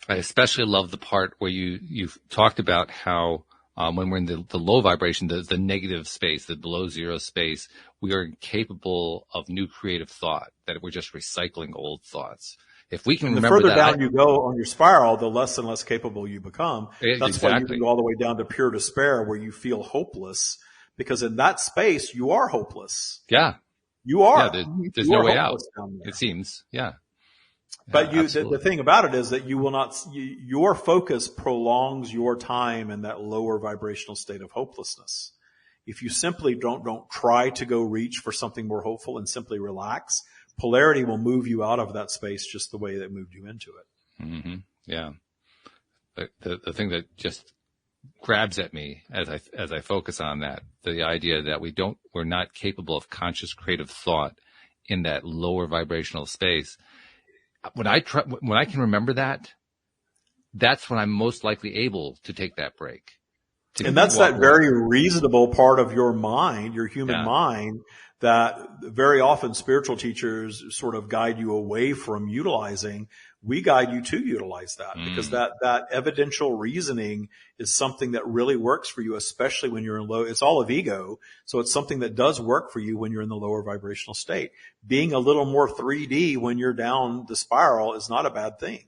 I especially love the part where you've talked about how when we're in the low vibration, the negative space, the below zero space, we are incapable of new creative thought, that we're just recycling old thoughts. If we can remember that. The further down you go on your spiral, the less and less capable you become. That's why you can go all the way down to pure despair where you feel hopeless, because in that space you are hopeless. Yeah. You are. Yeah, there's You no are way out. hopeless down there. It seems. Yeah. But Absolutely. the thing about it is that you will not, your focus prolongs your time in that lower vibrational state of hopelessness. If you simply don't try to go reach for something more hopeful and simply relax, polarity will move you out of that space just the way that it moved you into it. Mm-hmm. Yeah. The thing that just grabs at me as I focus on that, the idea that we're not capable of conscious creative thought in that lower vibrational space. When I can remember that, that's when I'm most likely able to take that break. And that's that very reasonable part of your mind, your human mind, that very often spiritual teachers sort of guide you away from utilizing. We guide you to utilize that because that evidential reasoning is something that really works for you, especially when you're in low. It's all of ego. So it's something that does work for you when you're in the lower vibrational state. Being a little more 3D when you're down the spiral is not a bad thing,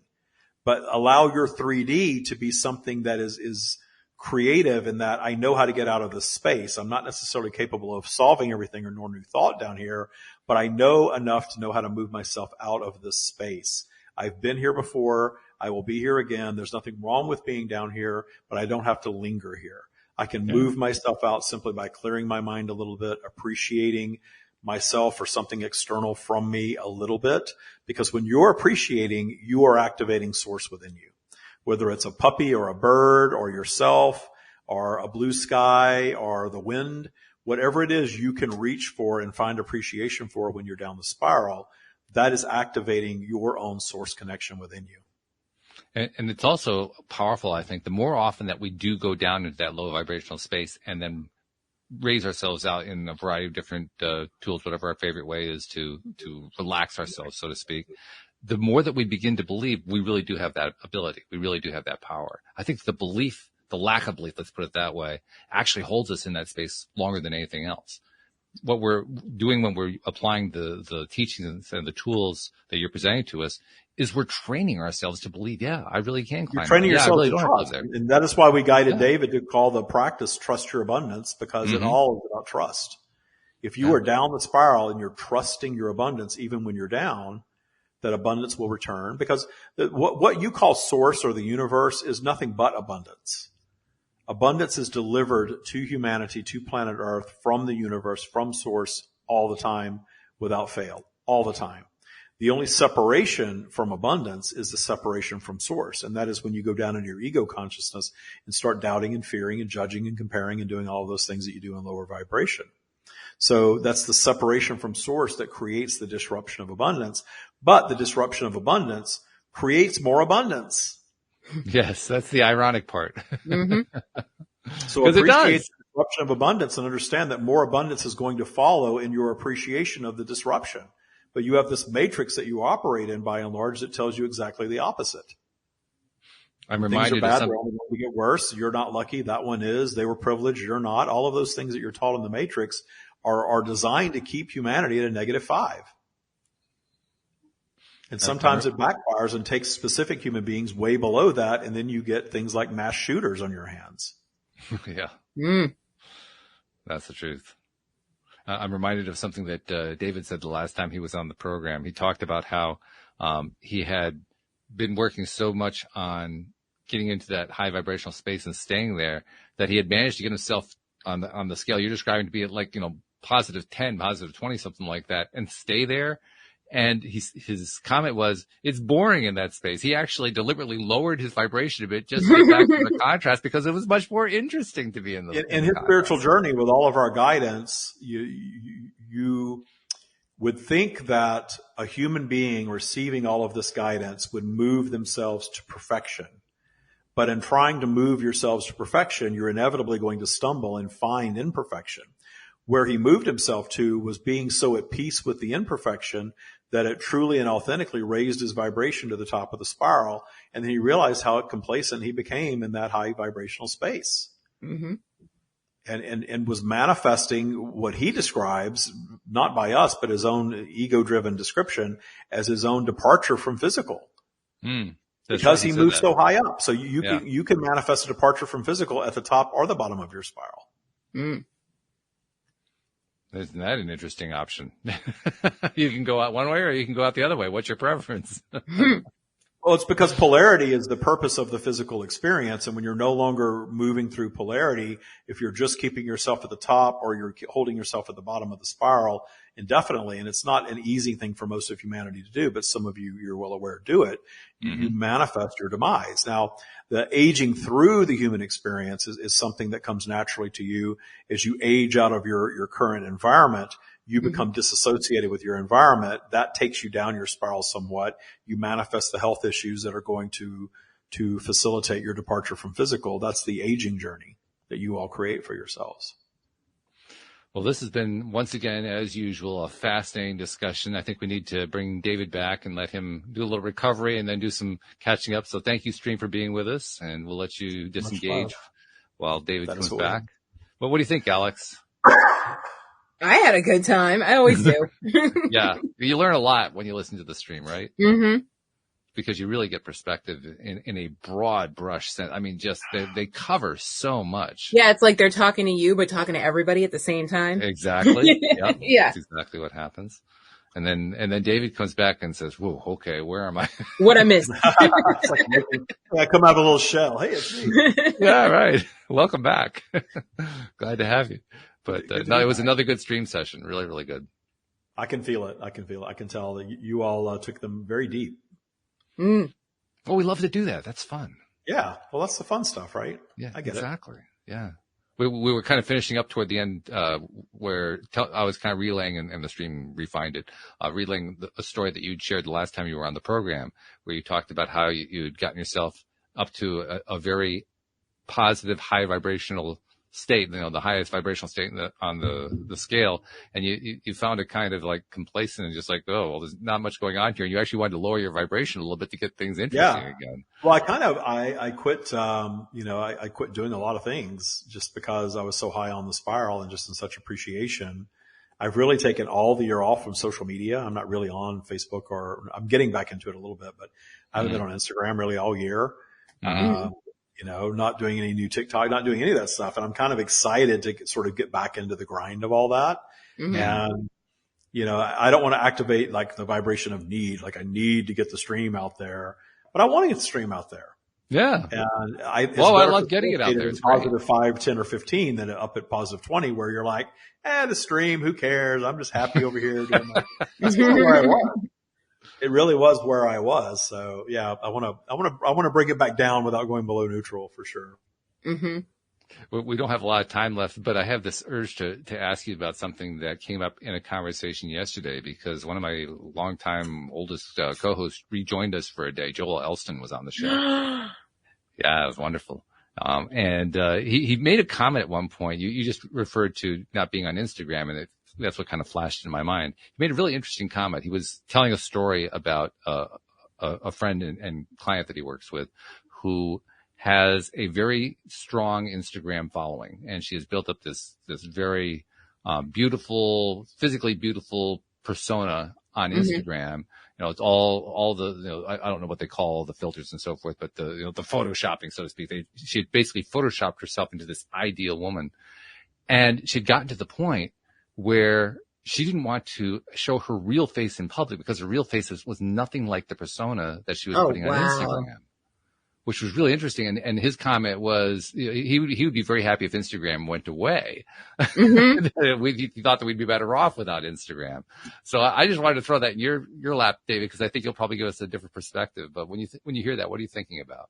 but allow your 3D to be something that is creative in that I know how to get out of this space. I'm not necessarily capable of solving everything or nor new thought down here, but I know enough to know how to move myself out of this space. I've been here before. I will be here again. There's nothing wrong with being down here, but I don't have to linger here. I can move myself out simply by clearing my mind a little bit, appreciating myself or something external from me a little bit, because when you're appreciating, you are activating source within you. Whether it's a puppy or a bird or yourself or a blue sky or the wind, whatever it is you can reach for and find appreciation for when you're down the spiral, that is activating your own source connection within you. And it's also powerful, I think, the more often that we do go down into that low vibrational space and then raise ourselves out in a variety of different tools, whatever our favorite way is to relax ourselves, so to speak, the more that we begin to believe we really do have that ability. We really do have that power. I think the belief, the lack of belief, let's put it that way, actually holds us in that space longer than anything else. What we're doing when we're applying the teachings and the tools that you're presenting to us is we're training ourselves to believe, I really can climb. You're training yourself really to trust. And that is why we guided David to call the practice Trust Your Abundance, because it all is about trust. If you are down the spiral and you're trusting your abundance, even when you're down, that abundance will return, because what you call source or the universe is nothing but abundance. Abundance is delivered to humanity, to planet Earth, from the universe, from source, all the time, without fail, all the time. The only separation from abundance is the separation from source. And that is when you go down into your ego consciousness and start doubting and fearing and judging and comparing and doing all of those things that you do in lower vibration. So that's the separation from source that creates the disruption of abundance. But the disruption of abundance creates more abundance. Yes, that's the ironic part. So appreciate the disruption of abundance and understand that more abundance is going to follow in your appreciation of the disruption. But you have this matrix that you operate in, by and large, that tells you exactly the opposite. I'm reminded things are bad, of they're only going to get worse. You're not lucky. That one is. They were privileged. You're not. All of those things that you're taught in the matrix are designed to keep humanity at a -5. And sometimes it backfires and takes specific human beings way below that, and then you get things like mass shooters on your hands. Yeah. That's the truth. I'm reminded of something that David said the last time he was on the program. He talked about how he had been working so much on getting into that high vibrational space and staying there that he had managed to get himself on the scale you're describing to be at, like, +10, +20, something like that, and stay there. And his comment was, it's boring in that space. He actually deliberately lowered his vibration a bit just to get back to the contrast, because it was much more interesting to be in the in his spiritual journey with all of our guidance. You would think that a human being receiving all of this guidance would move themselves to perfection. But in trying to move yourselves to perfection, you're inevitably going to stumble and find imperfection. Where he moved himself to was being so at peace with the imperfection that it truly and authentically raised his vibration to the top of the spiral. And then he realized how complacent he became in that high vibrational space. And was manifesting what he describes, not by us, but his own ego-driven description, as his own departure from physical. Because he moved so high up. So you can manifest a departure from physical at the top or the bottom of your spiral. Isn't that an interesting option? You can go out one way or you can go out the other way. What's your preference? Well, it's because polarity is the purpose of the physical experience. And when you're no longer moving through polarity, if you're just keeping yourself at the top or you're holding yourself at the bottom of the spiral indefinitely, and it's not an easy thing for most of humanity to do, but some of you, you're well aware, do it, you manifest your demise. Now, the aging through the human experience is something that comes naturally to you as you age out of your current environment. You become disassociated with your environment. That takes you down your spiral somewhat. You manifest the health issues that are going to facilitate your departure from physical. That's the aging journey that you all create for yourselves. Well, this has been, once again, as usual, a fascinating discussion. I think we need to bring David back and let him do a little recovery and then do some catching up. So thank you, Stream, for being with us, and we'll let you disengage while David comes back. Well, what do you think, Alex? I had a good time. I always do. Yeah. You learn a lot when you listen to the stream, right? Mm-hmm. Because you really get perspective in a broad brush sense. I mean, just they cover so much. Yeah, it's like they're talking to you, but talking to everybody at the same time. Exactly. Yep. Yeah. That's exactly what happens. And then David comes back and says, "Whoa, okay, where am I?" What I missed. I come out of a little shell. Hey, it's me. Yeah, right. Welcome back. Glad to have you. But no, it was another good stream session. Really, really good. I can feel it. I can tell that you all took them very deep. Mm. Well, we love to do that. That's fun. Yeah. Well, that's the fun stuff, right? Yeah, I get exactly. Yeah. We were kind of finishing up toward the end, where I was kind of relaying, and the stream refined it, relaying a story that you'd shared the last time you were on the program, where you talked about how you'd gotten yourself up to a very positive, high vibrational state, the highest vibrational state on the scale. And you found it kind of like complacent and just like, oh, well, there's not much going on here. And you actually wanted to lower your vibration a little bit to get things interesting again. Well, I quit, I quit doing a lot of things just because I was so high on the spiral and just in such appreciation. I've really taken all the year off from social media. I'm not really on Facebook, or I'm getting back into it a little bit, but I haven't been on Instagram really all year. Not doing any new TikTok, not doing any of that stuff. And I'm kind of excited to sort of get back into the grind of all that. Mm-hmm. And, I don't want to activate like the vibration of need. Like I need to get the stream out there, but I want to get the stream out there. Yeah. And I love getting it out there. It's positive 5, 10 or 15 than up at positive 20 where you're like, the stream, who cares? I'm just happy over here. That's really where I was. It really was where I was. So yeah, I want to bring it back down without going below neutral for sure. Mm-hmm. We don't have a lot of time left, but I have this urge to ask you about something that came up in a conversation yesterday, because one of my longtime oldest co-hosts rejoined us for a day. Joel Elston was on the show. Yeah, it was wonderful. And he made a comment at one point. You just referred to not being on Instagram, and that's what kind of flashed in my mind. He made a really interesting comment. He was telling a story about a friend and client that he works with who has a very strong Instagram following, and she has built up this very beautiful, physically beautiful persona on Instagram. It's all the, I don't know what they call the filters and so forth, but the photoshopping, so to speak. She had basically photoshopped herself into this ideal woman, and she'd gotten to the point where she didn't want to show her real face in public because her real face was nothing like the persona that she was putting on Instagram, which was really interesting. And his comment was he would be very happy if Instagram went away. Mm-hmm. He thought that we'd be better off without Instagram. So I just wanted to throw that in your lap, David, because I think you'll probably give us a different perspective. But when you hear that, what are you thinking about?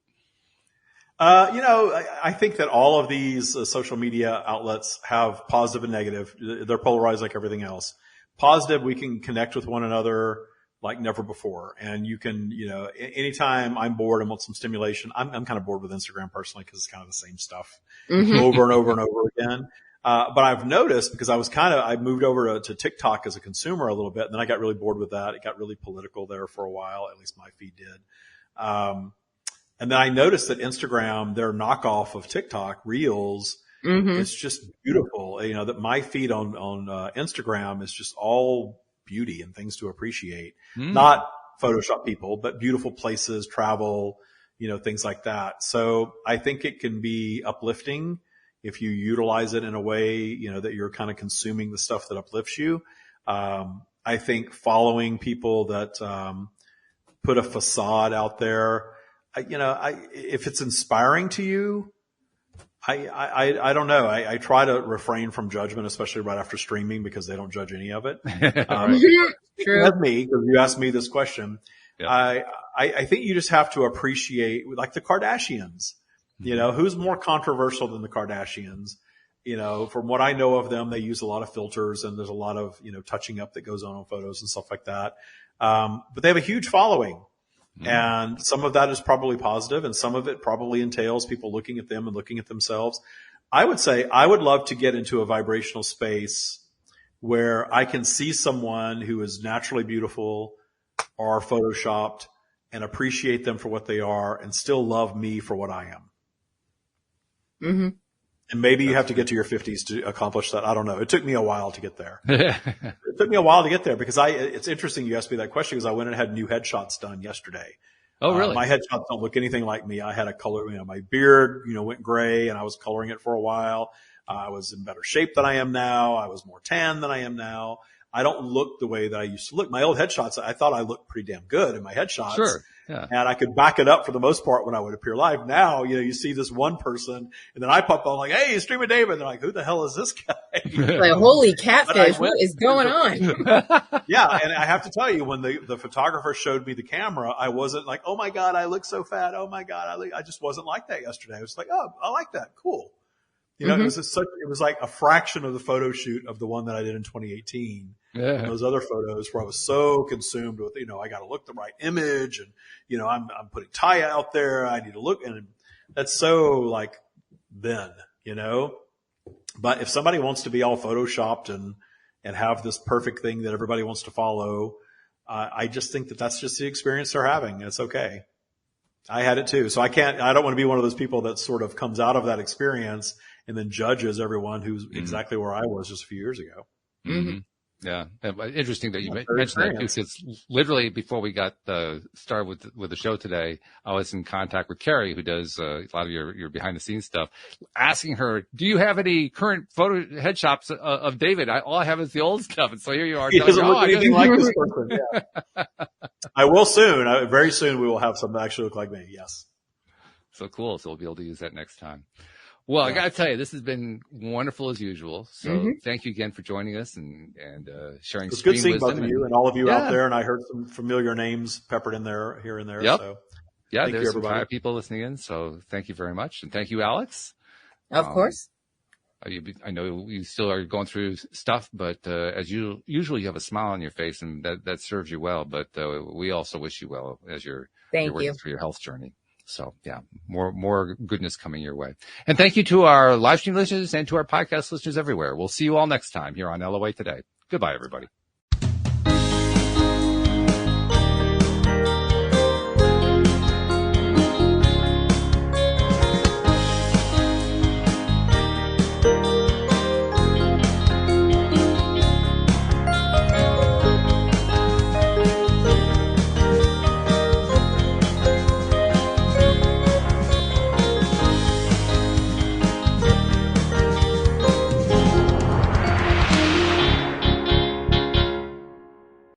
I think that all of these social media outlets have positive and negative. They're polarized like everything else. Positive, we can connect with one another like never before. And you can, anytime I'm bored and want some stimulation, I'm kind of bored with Instagram personally because it's kind of the same stuff over and over and over again. But I've noticed, because I moved over to TikTok as a consumer a little bit, and then I got really bored with that. It got really political there for a while. At least my feed did. And then I noticed that Instagram, their knockoff of TikTok, Reels, it's just beautiful. That my feed on Instagram is just all beauty and things to appreciate. Not Photoshop people, but beautiful places, travel, things like that. So I think it can be uplifting. if you utilize it in a way, you know, that you're kind of consuming the stuff that uplifts you. I think following people that, put a facade out there, if it's inspiring to you, I don't know. I try to refrain from judgment, especially right after streaming, because they don't judge any of it. True. With me, because you asked me this question, Yeah. I think you just have to appreciate, like the Kardashians, you know, who's more controversial than the Kardashians? You know, from what I know of them, they use a lot of filters and there's a lot of, you know, touching up that goes on photos and stuff like that. But they have a huge following. And some of that is probably positive, and some of it probably entails people looking at them and looking at themselves. I would say I would love to get into a vibrational space where I can see someone who is naturally beautiful or photoshopped and appreciate them for what they are and still love me for what I am. Mm-hmm. And maybe you have to get to your 50s to accomplish that. I don't know. It took me a while to get there. Yeah. It took me a while to get there because it's interesting you asked me that question because I went and had new headshots done yesterday. Oh, really? My headshots don't look anything like me. I had a color, you know, my beard, you know, went gray and I was coloring it for a while. I was in better shape than I am now. I was more tan than I am now. I don't look the way that I used to look. My old headshots, I thought I looked pretty damn good in my headshots. Sure. Yeah. And I could back it up for the most part when I would appear live. Now, you know, you see this one person and then I pop on like, hey, Streamer David. And they're like, who the hell is this guy? Like, holy catfish, what is going on? Yeah. And I have to tell you, when the photographer showed me the camera, I wasn't like, oh my God, I look so fat. Oh my God. I just wasn't like that yesterday. I was like, oh, I like that. Cool. You know, it was like a fraction of the photo shoot of the one that I did in 2018. Yeah. And those other photos where I was so consumed with, you know, I got to look the right image and, you know, I'm putting Taya out there. I need to look, and that's so like then, you know, but if somebody wants to be all photoshopped and have this perfect thing that everybody wants to follow, I just think that that's just the experience they're having. It's okay. I had it too. So I don't want to be one of those people that sort of comes out of that experience and then judges everyone who's exactly where I was just a few years ago. Mm-hmm. Yeah. Interesting that you mentioned that, because literally before we got started with the show today, I was in contact with Carrie, who does a lot of your behind the scenes stuff, asking her, do you have any current photo headshots of David? All I have is the old stuff. And so here you are. He doesn't look anything like this person. Yeah. I will soon. Very soon we will have some that actually look like me. Yes. So cool. So we'll be able to use that next time. Well, I got to tell you, this has been wonderful as usual. So thank you again for joining us and sharing. It's good seeing both of you and all of you out there. And I heard some familiar names peppered in there here and there. Yep. So yeah, thank there's you, some everybody. people listening in. So thank you very much. And thank you, Alex. Of course. I know you still are going through stuff, but as usually you have a smile on your face, and that serves you well. But we also wish you well as you're working through your health journey. So yeah, more goodness coming your way. And thank you to our live stream listeners and to our podcast listeners everywhere. We'll see you all next time here on LOA Today. Goodbye, everybody.